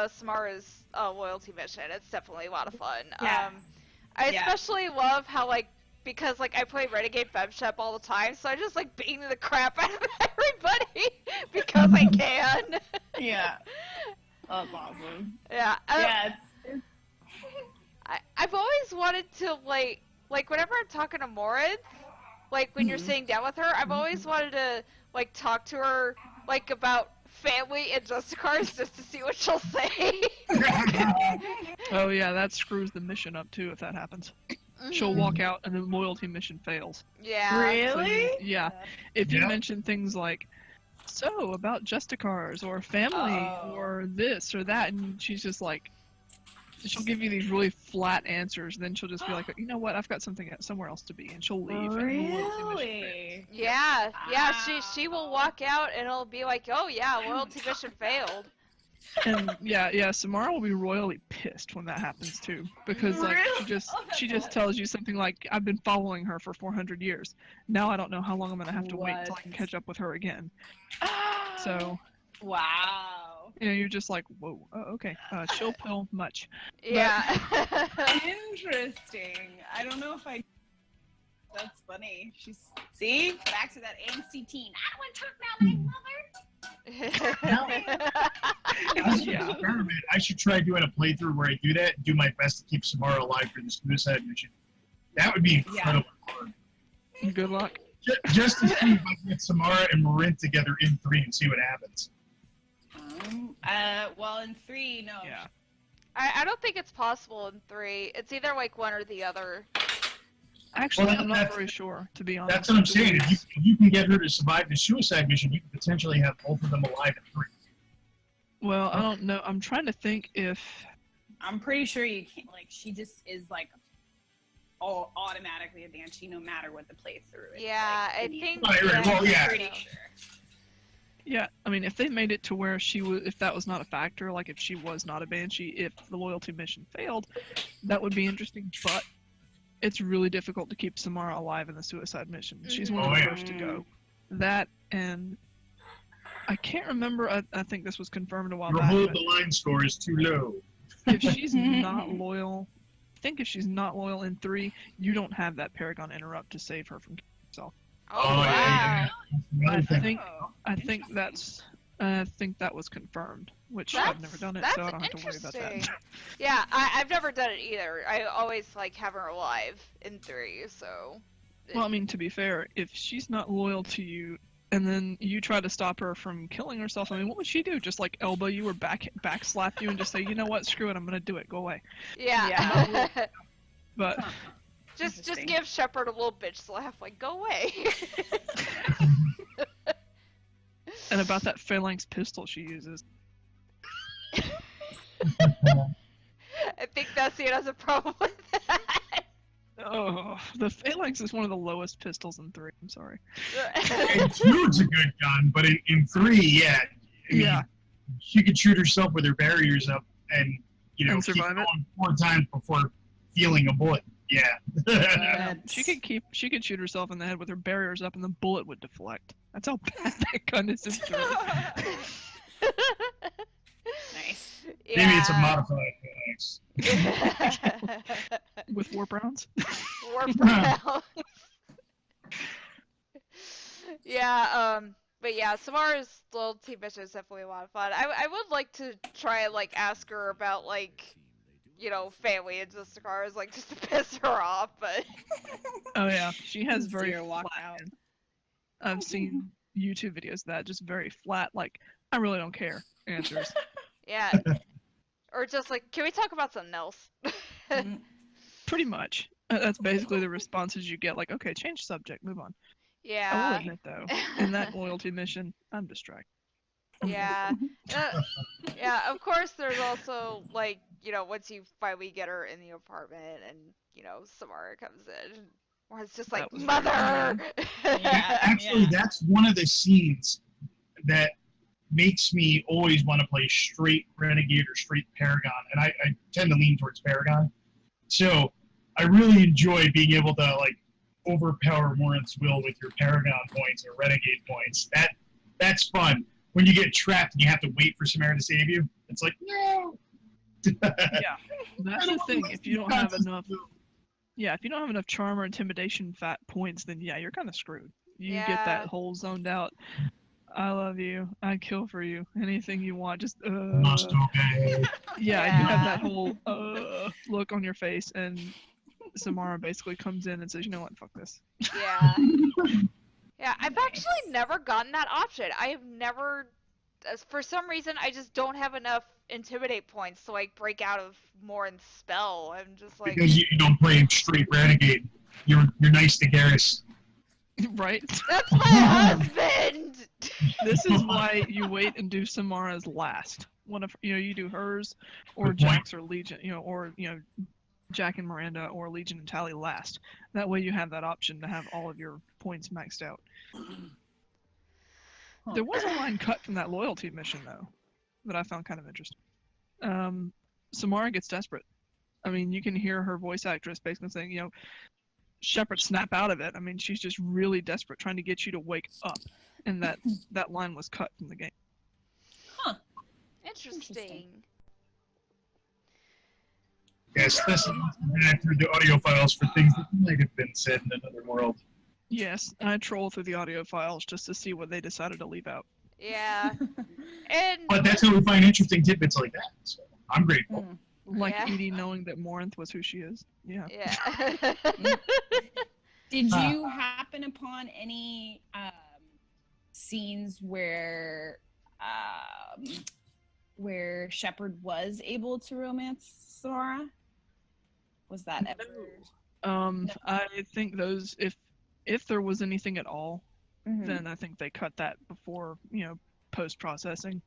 Samara's loyalty mission. It's definitely a lot of fun. Yeah. I especially love how because I play Renegade FemShep all the time, so I just beating the crap out of everybody because I can. Yeah. That's awesome. Yeah. Yeah. I've always wanted to whenever I'm talking to Morinth, when you're sitting down with her, I've always wanted to talk to her about family and Justicars just to see what she'll say. Oh yeah, that screws the mission up too if that happens. She'll walk out and the loyalty mission fails. Yeah. Really? Yeah. If you mention things like, so about Justicars or family or this or that, and she's just she'll give you these really flat answers, and then she'll just be like, you know what, I've got somewhere else to be, and she'll leave. Really? And the loyalty mission fails. Yeah. Yeah. She will walk out and it'll be like, oh yeah, loyalty mission failed. And yeah, Samara will be royally pissed when that happens too, because she just tells you something like, I've been following her for 400 years. Now I don't know how long I'm gonna have to wait until I can catch up with her again. So. Wow. You're just like, whoa, okay, chill pill much. Yeah. Interesting. I don't know if That's funny. See, back to that angsty teen. I don't want to talk about my mother. As an experiment, I should try doing a playthrough where I do that and do my best to keep Samara alive for the suicide mission. That would be incredible. Good luck. Just to see if I can get Samara and Morinth together in 3 and see what happens. Well, in 3, no. Yeah. I don't think it's possible in 3. It's either like one or the other. Actually, Well, I'm not very sure, to be honest. That's what I'm saying. If you can get her to survive the suicide mission, you can potentially have both of them alive in 3. Well, I don't know. I'm trying to think if... I'm pretty sure you can't, like, she just is, like, all automatically a banshee no matter what the playthrough is. Yeah, like, I think. Right, well, yeah. I'm pretty sure. Yeah, I mean, if they made it to where she was, if that was not a factor, like if she was not a banshee, if the loyalty mission failed, that would be interesting, but it's really difficult to keep Samara alive in the suicide mission. She's one of the first to go. That, and I can't remember, I think this was confirmed a while Your back. hold the line score is too low. If she's not loyal, I think if she's not loyal in 3, you don't have that Paragon interrupt to save her from killing herself. Oh, wow. I think that was confirmed, which I've never done it, so I don't have to worry about that. Yeah, I've never done it either. I always like have her alive in 3, so. Well, I mean, to be fair, if she's not loyal to you, and then you try to stop her from killing herself, I mean, what would she do? Just like elbow you or back slap you and just say, you know what, screw it, I'm gonna do it, go away. Yeah. But just give Shepard a little bitch slap, like, go away. And about that phalanx pistol she uses. I think Thessian has a problem with that. Oh, the phalanx is one of the lowest pistols in 3. I'm sorry. And 2's a good gun, but in 3, yeah. I mean, she could shoot herself with her barriers up and, you know, keep going 4 times before feeling a bullet. Yeah. She could shoot herself in the head with her barriers up and the bullet would deflect. That's how bad that gun is in 3. Nice. Maybe it's a modified phalanx. With warp rounds? Warp rounds. Yeah, but yeah, Samara's loyalty mission is definitely a lot of fun. I would like to try and, like, ask her about, like, you know, family and Zustacars, like, just to piss her off, but... Oh yeah, she has very walk flat. out. I've seen YouTube videos of that, just very flat, like, I really don't care answers. Yeah. Or just like, can we talk about something else? Pretty much. That's basically the responses you get, like, okay, change subject, move on. Yeah. I will admit, though, in that loyalty mission, I'm distracted. Yeah. Yeah, of course there's also, like, you know, once you finally get her in the apartment and, you know, Samara comes in, or it's just like, mother! Actually, that's one of the scenes that makes me always want to play straight Renegade or straight Paragon, and I tend to lean towards Paragon. So I really enjoy being able to, like, overpower Morinth's will with your Paragon points or Renegade points. That's fun. When you get trapped and you have to wait for Samara to save you, it's like, no! Yeah, that's the thing. If you don't have enough... Yeah, if you don't have enough charm or intimidation points, then yeah, you're kind of screwed. You get that whole zoned out, I love you, I'd kill for you, anything you want, just Must obey. Yeah, you have that whole look on your face, and Samara basically comes in and says, you know what, fuck this. Yeah. Yeah, I've actually never gotten that option. I have never, for some reason, I just don't have enough intimidate points to, like, break out of Morinth's spell. I'm just like... Because you don't play straight Renegade. You're nice to Garrus. Right? That's my husband! This is why you wait and do Samara's last. One of, you know, you do hers, or Jax or Legion, you know, or, you know, Jack and Miranda or Legion and Tally last. That way you have that option to have all of your points maxed out. There was a line cut from that loyalty mission, though, that I found kind of interesting. Samara gets desperate. I mean, you can hear her voice actress basically saying, you know, Shepard, snap out of it. I mean, she's just really desperate, trying to get you to wake up. And that line was cut from the game. Huh. Interesting. Yes, listen back through the audio files for things that might have been said in another world. Yes, and I troll through the audio files just to see what they decided to leave out. Yeah. And But that's how we find interesting tidbits like that. So I'm grateful. Like Yeah. Edie knowing that Morinth was who she is. Yeah. yeah. Did you happen upon any scenes where Shepard was able to romance Samara? Was that ever? No. I think those, if there was anything at all, Mhm. then I think they cut that before, post processing.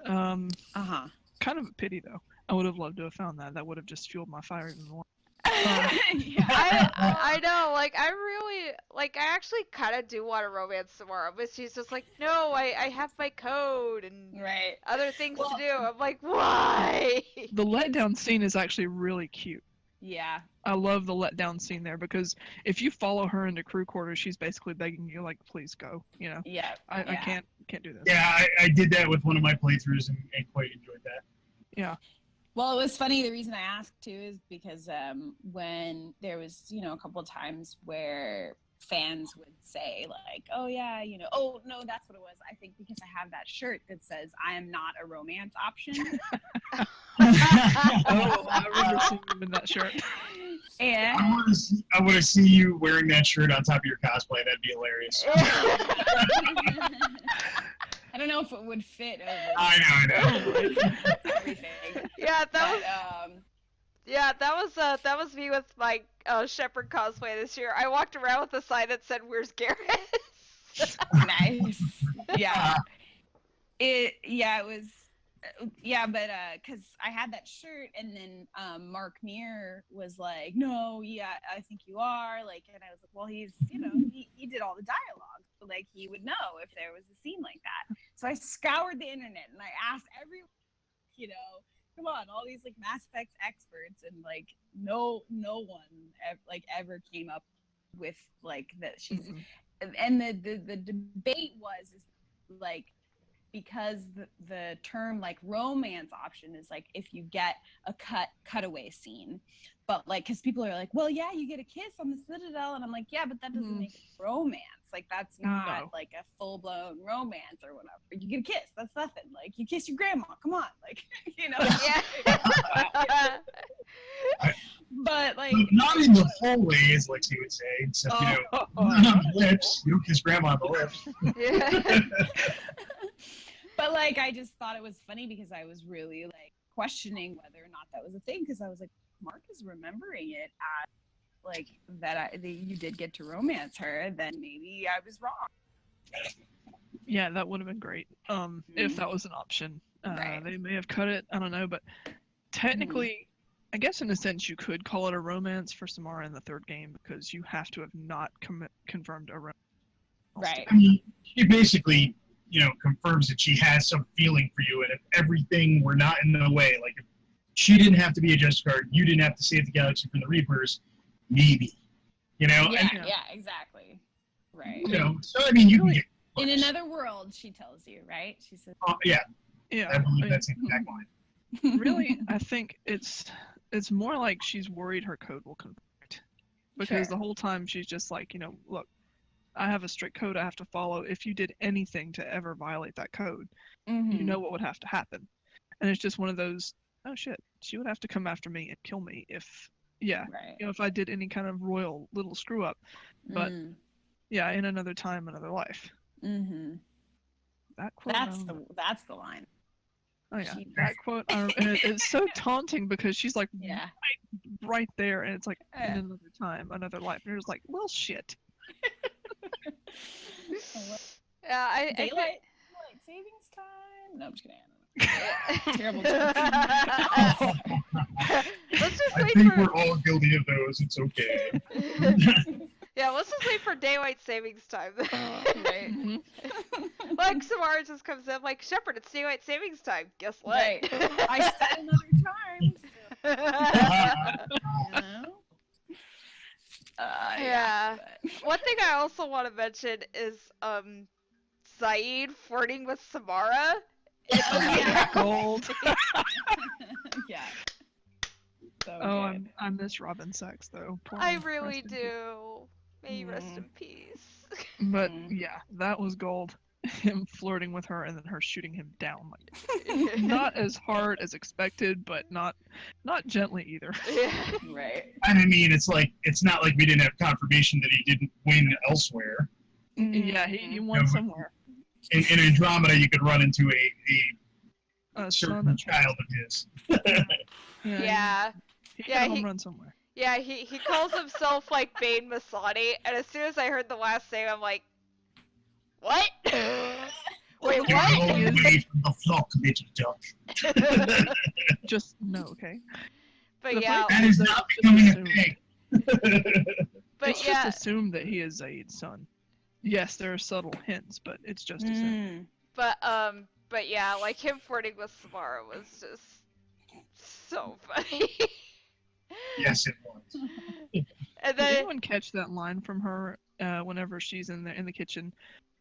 Uh-huh. Kind of a pity though. I would have loved to have found that. That would have just fueled my fire even more. Yeah. I know, like, I really, like, I actually kind of do want to romance Samara, but she's just like, no, I have my code and Right. other things Well- to do. I'm like, why? The letdown scene is actually really cute. Yeah. I love the letdown scene there because if you follow her into crew quarters, she's basically begging you, like, please go. Yeah. I can't do this. Yeah, I did that with one of my playthroughs and quite enjoyed that. Yeah. Well, it was funny. The reason I asked too is because when there was, a couple of times where fans would say like, "Oh yeah, oh no, that's what it was." I think because I have that shirt that says "I am not a romance option." Oh, I remember seeing him in that shirt. And I want to see you wearing that shirt on top of your cosplay. That'd be hilarious. I don't know if it would fit over I know. everything. Yeah, that But, was that was me with my Shepherd cosplay this year. I walked around with a sign that said, "Where's Garrus?" nice. Yeah. It was but because I had that shirt and then Mark Meir was like, "No, yeah, I think you are," like, and I was like, well, he's he did all the dialogue, so like he would know if there was a scene like that. So I scoured the internet and I asked everyone, come on, all these like Mass Effect experts, and like no one ever came up with like that she's and the debate was like, because the term like romance option is like if you get a cutaway scene, but like because people are like, well, yeah, you get a kiss on the Citadel, and I'm like, yeah, but that doesn't make it romance. Like that's not like a full-blown romance or whatever. You get a kiss, that's nothing. Like you kiss your grandma, come on, like Yeah. But like Not in the whole way, as Lexi would say. Except, not on the lips. You don't kiss grandma on the lips. Yeah. But like I just thought it was funny because I was really like questioning whether or not that was a thing, because I was like, Mark is remembering it as like that you did get to romance her, then maybe I was wrong. Yeah, that would have been great. If that was an option. Right. They may have cut it, I don't know, but technically, I guess in a sense you could call it a romance for Samara in the third game because you have to have not confirmed a romance. Right. I mean, she basically, confirms that she has some feeling for you, and if everything were not in the way, like if she didn't have to be a Justice Guard, you didn't have to save the galaxy from the Reapers, maybe. Yeah, exactly. Right. So I mean, you can get In another world, she tells you, right? She says, yeah, Yeah. I believe that's the exact line. Really, I think it's more like she's worried her code will convert, because the whole time she's just like, look, I have a strict code I have to follow. If you did anything to ever violate that code, you know what would have to happen. And it's just one of those, oh shit, she would have to come after me and kill me if if I did any kind of royal little screw up. But yeah, in another time, another life. That quote, that's the line. Oh yeah, that quote, and it's so taunting because she's like right there, and it's like in another time, another life, and it's like, well, shit. Yeah, Daylight savings time. No, I'm just kidding. Terrible. Let's just I wait think for. we're all guilty of those. It's okay. Yeah, let's just wait for daylight savings time. Right. Like Samara just comes in like, Shepard, it's daylight savings time. Guess what? Right. I said another time. Yeah. One thing I also want to mention is Saeed flirting with Samara. Gold. Yeah. So Oh, good. I miss Robin Sachs though. Poor I him. really Rest in peace. do. May he rest in peace. But yeah, that was gold. him flirting with her and then her shooting him down, like not as hard as expected, but not gently either. Right. And I mean, it's not like we didn't have confirmation that he didn't win elsewhere. Yeah, he won somewhere. In Andromeda, you could run into a Son certain of child of his. Yeah. He got a home run somewhere. Yeah, he calls himself like Bane Masani, and as soon as I heard the last name, I'm like, what? Wait, Get what? away from the flock, little duck. Just no, okay. But The yeah, That is not becoming a thing. but it's yeah, just assumed that he is Zaid's son. Yes, there are subtle hints, but it's just assumed. but yeah, like him flirting with Samara was just so funny. Yes, it was. And Did then anyone catch that line from her whenever she's in the kitchen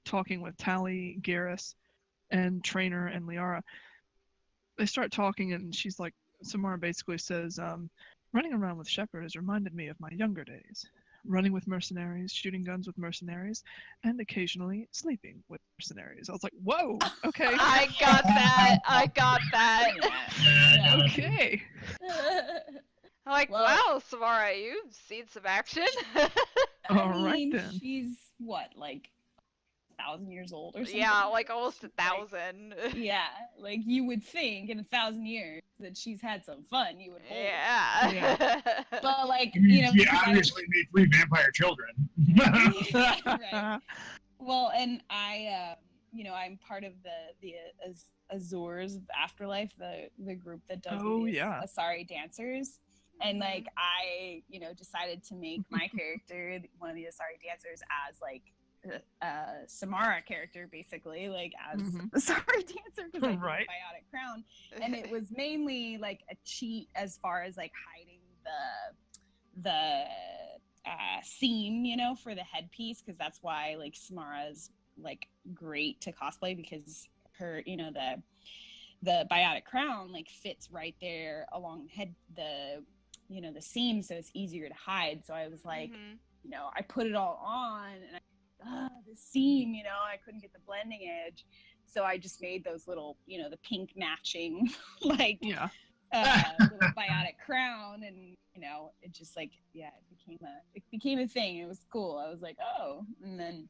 talking with Tally, Garrus, and Trainer and Liara? They start talking and she's like, Samara basically says, running around with Shepard has reminded me of my younger days. Running with mercenaries, shooting guns with mercenaries, and occasionally sleeping with mercenaries. I was like, whoa, okay. I got that. Yeah. Okay. I'm like, Well- wow, Samara, you've seen some action. All right, mean, then. She's what, like 1,000 years old or something? Yeah, like almost 1,000. Yeah, like you would think in 1,000 years that she's had some fun. You would hope. Yeah. But like, I mean, you know, she because I was- obviously made 3 vampire children. Right. Well, and I, I'm part of the Azores of Afterlife, the group that does the Asari dancers. And like I, decided to make my character one of the Asari dancers as like Samara character, basically, like as the Asari dancer, because I did Right. Biotic Crown, and it was mainly like a cheat as far as like hiding the seam, for the headpiece, because that's why like Samara's like great to cosplay, because her, the Biotic Crown like fits right there along the seam, so it's easier to hide. So I was like, I put it all on and the seam, I couldn't get the blending edge. So I just made those little, the pink matching, like, little Biotic Crown, and it just like, it became a thing. It was cool. I was like, oh, and then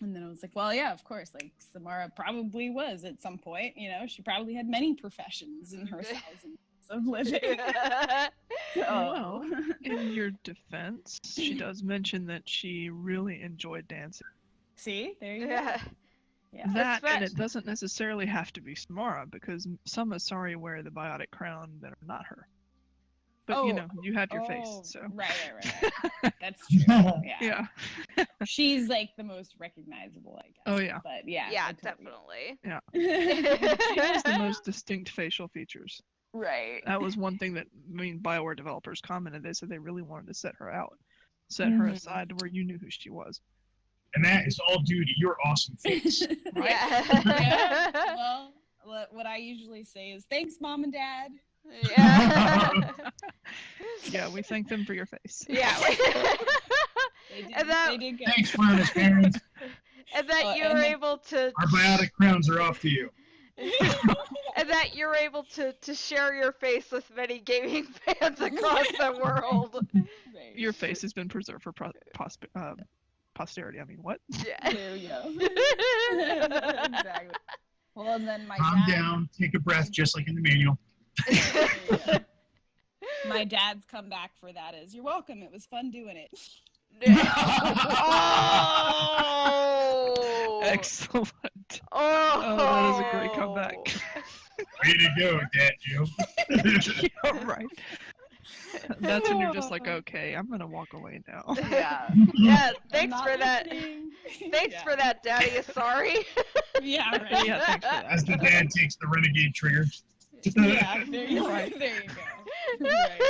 I was like, well, yeah, of course, like Samara probably was at some point, she probably had many professions in her thousands of living. Well, in your defense, she does mention that she really enjoyed dancing. See, there you Yeah. go. Yeah. That, That's and it doesn't necessarily have to be Samara, because some Asari wear the Biotic Crown that are not her. But you have your face, so. Right. That's true. Yeah. Yeah. She's like the most recognizable, I guess. Oh, yeah. But yeah. Yeah, I totally- definitely. She has the most distinct facial features. Right. That was one thing that, BioWare developers commented. They said they really wanted to set her out. Set her aside to where you knew who she was. And that is all due to your awesome face. Yeah. Well, what I usually say is, thanks, Mom and Dad. Yeah. Yeah, we thank them for your face. Yeah. They did good. Thanks, Furnace parents. And that you and were then- able to Our Biotic Crowns are off to you. and that you're able to share your face with many gaming fans across the world. Right. Your face has been preserved for posterity. I mean, what? Yeah. There we go. Exactly. Well, and then my Calm dad. down, take a breath, just like in the manual. My dad's comeback for that is, "You're welcome. It was fun doing it." Oh! Excellent. Oh, that is a great comeback. Way to go, Dad Joe. Yeah, right. That's when you're just like, okay, I'm gonna walk away now. Yeah. Yeah, I'm thanks not for that. listening. Thanks Yeah. for that, Daddy. Sorry. Yeah. Right. Yeah, thanks for that. As the dad takes the renegade trigger. Yeah. There you go. Right. There you go. Right.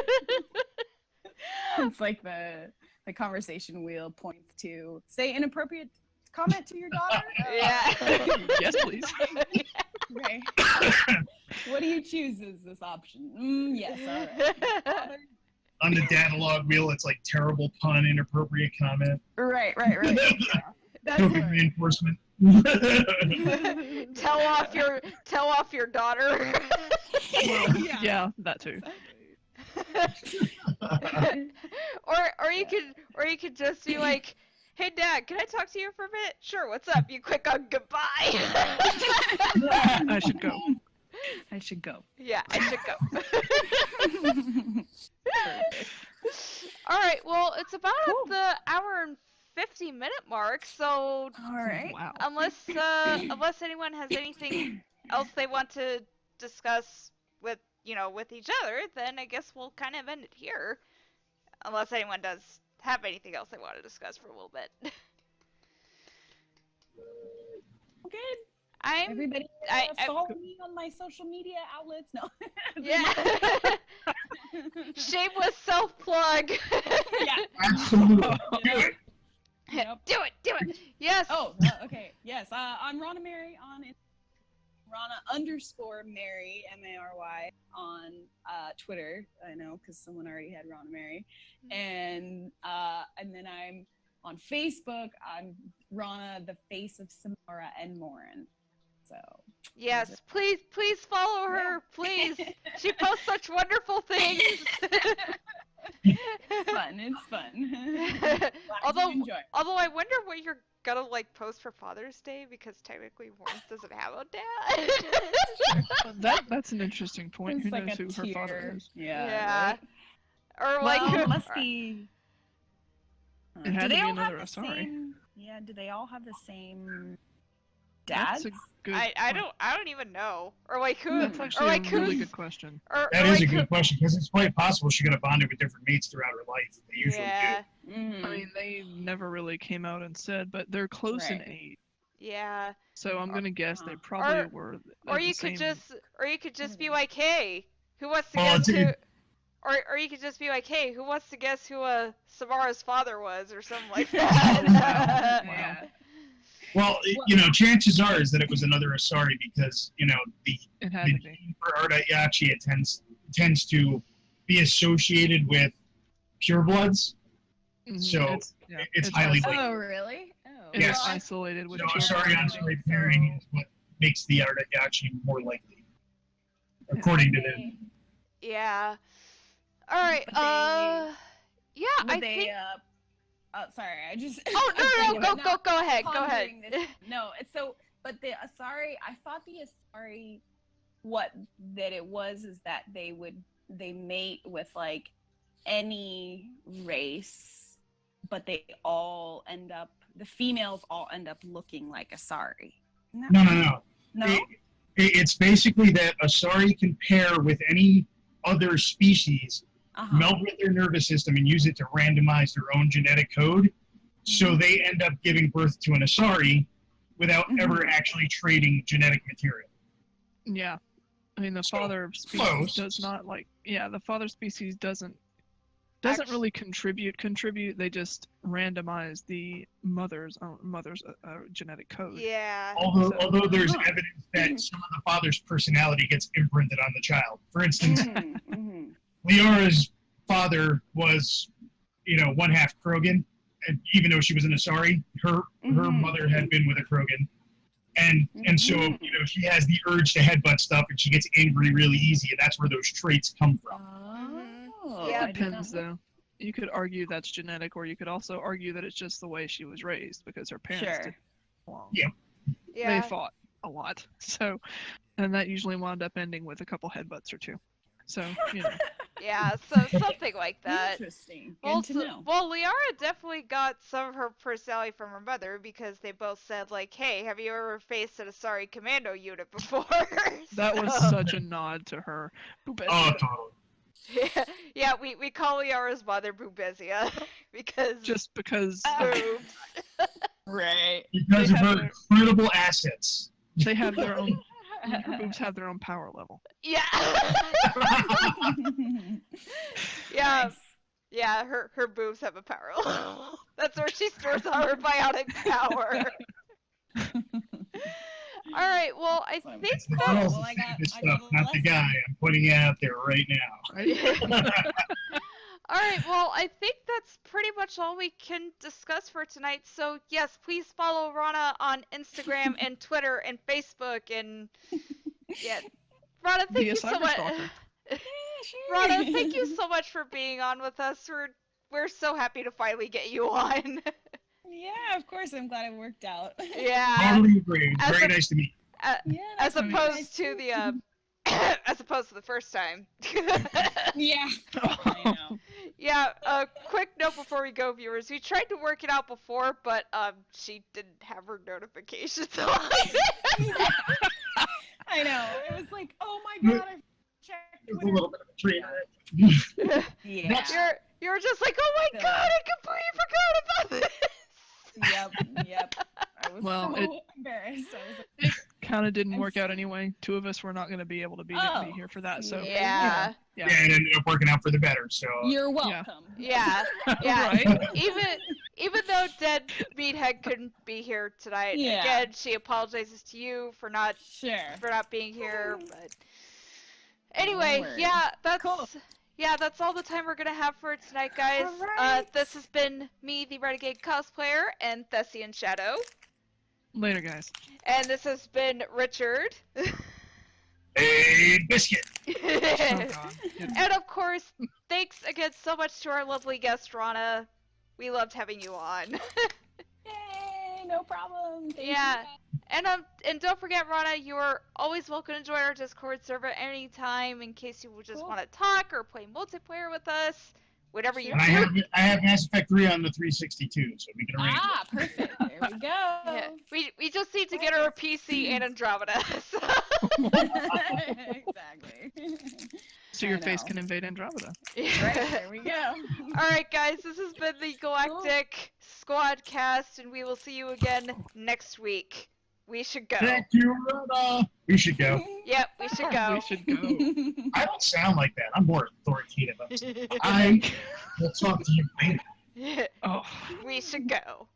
It's like the conversation wheel points to say inappropriate comment to your daughter. Yeah. Yes, please. Right. What do you choose as this option? Yes. All right. On the datalog wheel, it's like terrible pun, inappropriate comment. Right. Yeah. That's Token right. reinforcement. tell off your daughter. Well, yeah, that too. or you could just be like, "Hey Dad, can I talk to you for a minute?" "Sure, what's up?" You click on goodbye. I should go. I should go. Yeah, I should go. All right, well, it's about at the hour and 50-minute mark, so All right. Wow. unless anyone has anything else they want to discuss with each other, then I guess we'll kind of end it here. Unless anyone does have anything else they want to discuss for a little bit. Good. Everybody, follow me on my social media outlets. No. Yeah. Shameless self-plug. Yeah. Absolutely. Do it. Yep. Do it. Yes. Oh, okay. Yes. I'm Rana Mary on Rana_Mary MARY on Twitter. I know because someone already had Rana Mary, and then I'm on Facebook. I'm Rana, the face of Samara and Morinth. So Yes, please follow her, please. She posts such wonderful things. It's fun. although enjoy. I wonder what you're gonna post for Father's Day, because technically Morinth doesn't have a dad. That's an interesting point. It's Who knows a who her father tier. is? Yeah. Right? Or Well, it must be. It had do to they be all another have the Asari. same? Yeah. Do they all have the same dads? That's a good. I point. don't even know. Or who? That's or actually a really who's, good question. That is a good question, because it's quite possible she could have bonded with different mates throughout her life. They usually Yeah. I mean, they never really came out and said, but they're close in Right. age. Yeah. So I'm gonna guess they Or- probably were. Or the you same... could just be like, "Hey, who wants to Well, guess who?" it's- Or you could just be like, "Hey, who wants to guess who Samara's father was?" or something like that. Wow. Yeah. do. Well, chances are is that it was another Asari, because, the It had to be. gene for Ardayachi, it tends to be associated with purebloods. Mhm, So, it's highly isolated. likely. Oh, really? Oh. It's Yes. isolated with So children. Asari on Asari pairing is what makes the Ardayachi more likely, according to them. Yeah. All right. But they- Yeah, Would I they? think. Sorry, I just. Oh I'm thinking no! about now Go ahead. Go ahead. pondering this. No, it's so. But the Asari, I thought the Asari, it was is that they mate with any race, but the females all end up looking like Asari. No. No. It's basically that Asari can pair with any other species, meld with their nervous system, and use it to randomize their own genetic code. So they end up giving birth to an Asari without ever actually trading genetic material. Yeah. I mean, the father species close. does not the father species doesn't really contribute. They just randomize the mother's genetic code. Yeah. Although there's evidence that some of the father's personality gets imprinted on the child. For instance, Liara's father was, one half Krogan, and even though she was an Asari, her mother had been with a Krogan. And so, she has the urge to headbutt stuff, and she gets angry really easy, and that's where those traits come from. Oh, Yeah, It depends, though. You could argue that's genetic, or you could also argue that it's just the way she was raised, because her parents didn't get along. Yeah. Yeah. They fought a lot, and that usually wound up ending with a couple headbutts or two. So, Yeah, so something like that. Interesting. Well, Good to know. well, Liara definitely got some of her personality from her mother, because they both said, hey, have you ever faced an Asari commando unit before? That was such a nod to her. Oh, totally. Yeah, we call Liara's mother Bubezia, because... Just because boobs. Right. Because of her incredible assets. they have their own... Her boobs have their own power level. Yeah. Yeah. Nice. Yeah, her boobs have a power level. That's where she stores all her bionic power. All right, well, I think It's the that... girls Well, that I say got- this I stuff, got a not the lesson. guy. I'm putting it out there right now. Right? All right, well, I think that's pretty much all we can discuss for tonight. So yes, please follow Rana on Instagram and Twitter and Facebook and yeah. Rana, thank Be a you so much. cyberstalker. Yeah, sure. Rana, thank you so much for being on with us. We're so happy to finally get you on. Yeah, of course. I'm glad it worked out. Yeah. Totally agree. As Very a- nice to meet Yeah, As nice to meet you opposed guys, to too. the as opposed to the first time. Yeah. I know. Yeah, a quick note before we go, viewers. We tried to work it out before, but she didn't have her notifications on. I know. It was like, oh my god, I checked It was a Twitter. little bit of a treat. Yeah. You're just like, oh my god, I completely forgot about this. Yep. I was Well, so embarrassed. I was like, Kind of didn't I'm work out anyway. Two of us were not going to be able to be here for that. So Yeah. yeah. Yeah, it ended up working out for the better. So you're welcome. Yeah. Right? Even though Dead Meathead couldn't be here tonight, Yeah. again, she apologizes to you for not Sure. being here. But anyway, worries. yeah, that's Cool. that's all the time we're gonna have for tonight, guys. Alright. This has been me, the Renegade cosplayer, and Thessian Shadow, Later, guys. and this has been Richard. a biscuit. Oh, God. And of course, thanks again so much to our lovely guest Rana. We loved having you on. Yay, no problem. Thank Yeah. you. And don't forget, Rana, you are always welcome to join our Discord server anytime in case you just Cool. want to talk or play multiplayer with us. Whatever you And I have Mass Effect 3 on the 362, so we can arrange Ah, perfect. There we go. Yeah, we just need to get her a PC and Andromeda. So. Exactly. So your I face know. can invade Andromeda. Right, there we go. Alright guys, this has been the Galactic Squad-cast, and we will see you again next week. We should go. Thank you, Rana. We should go. Yep, we should go. We should go. I don't sound like that. I'm more authoritative. I will talk to you later. Oh. We should go.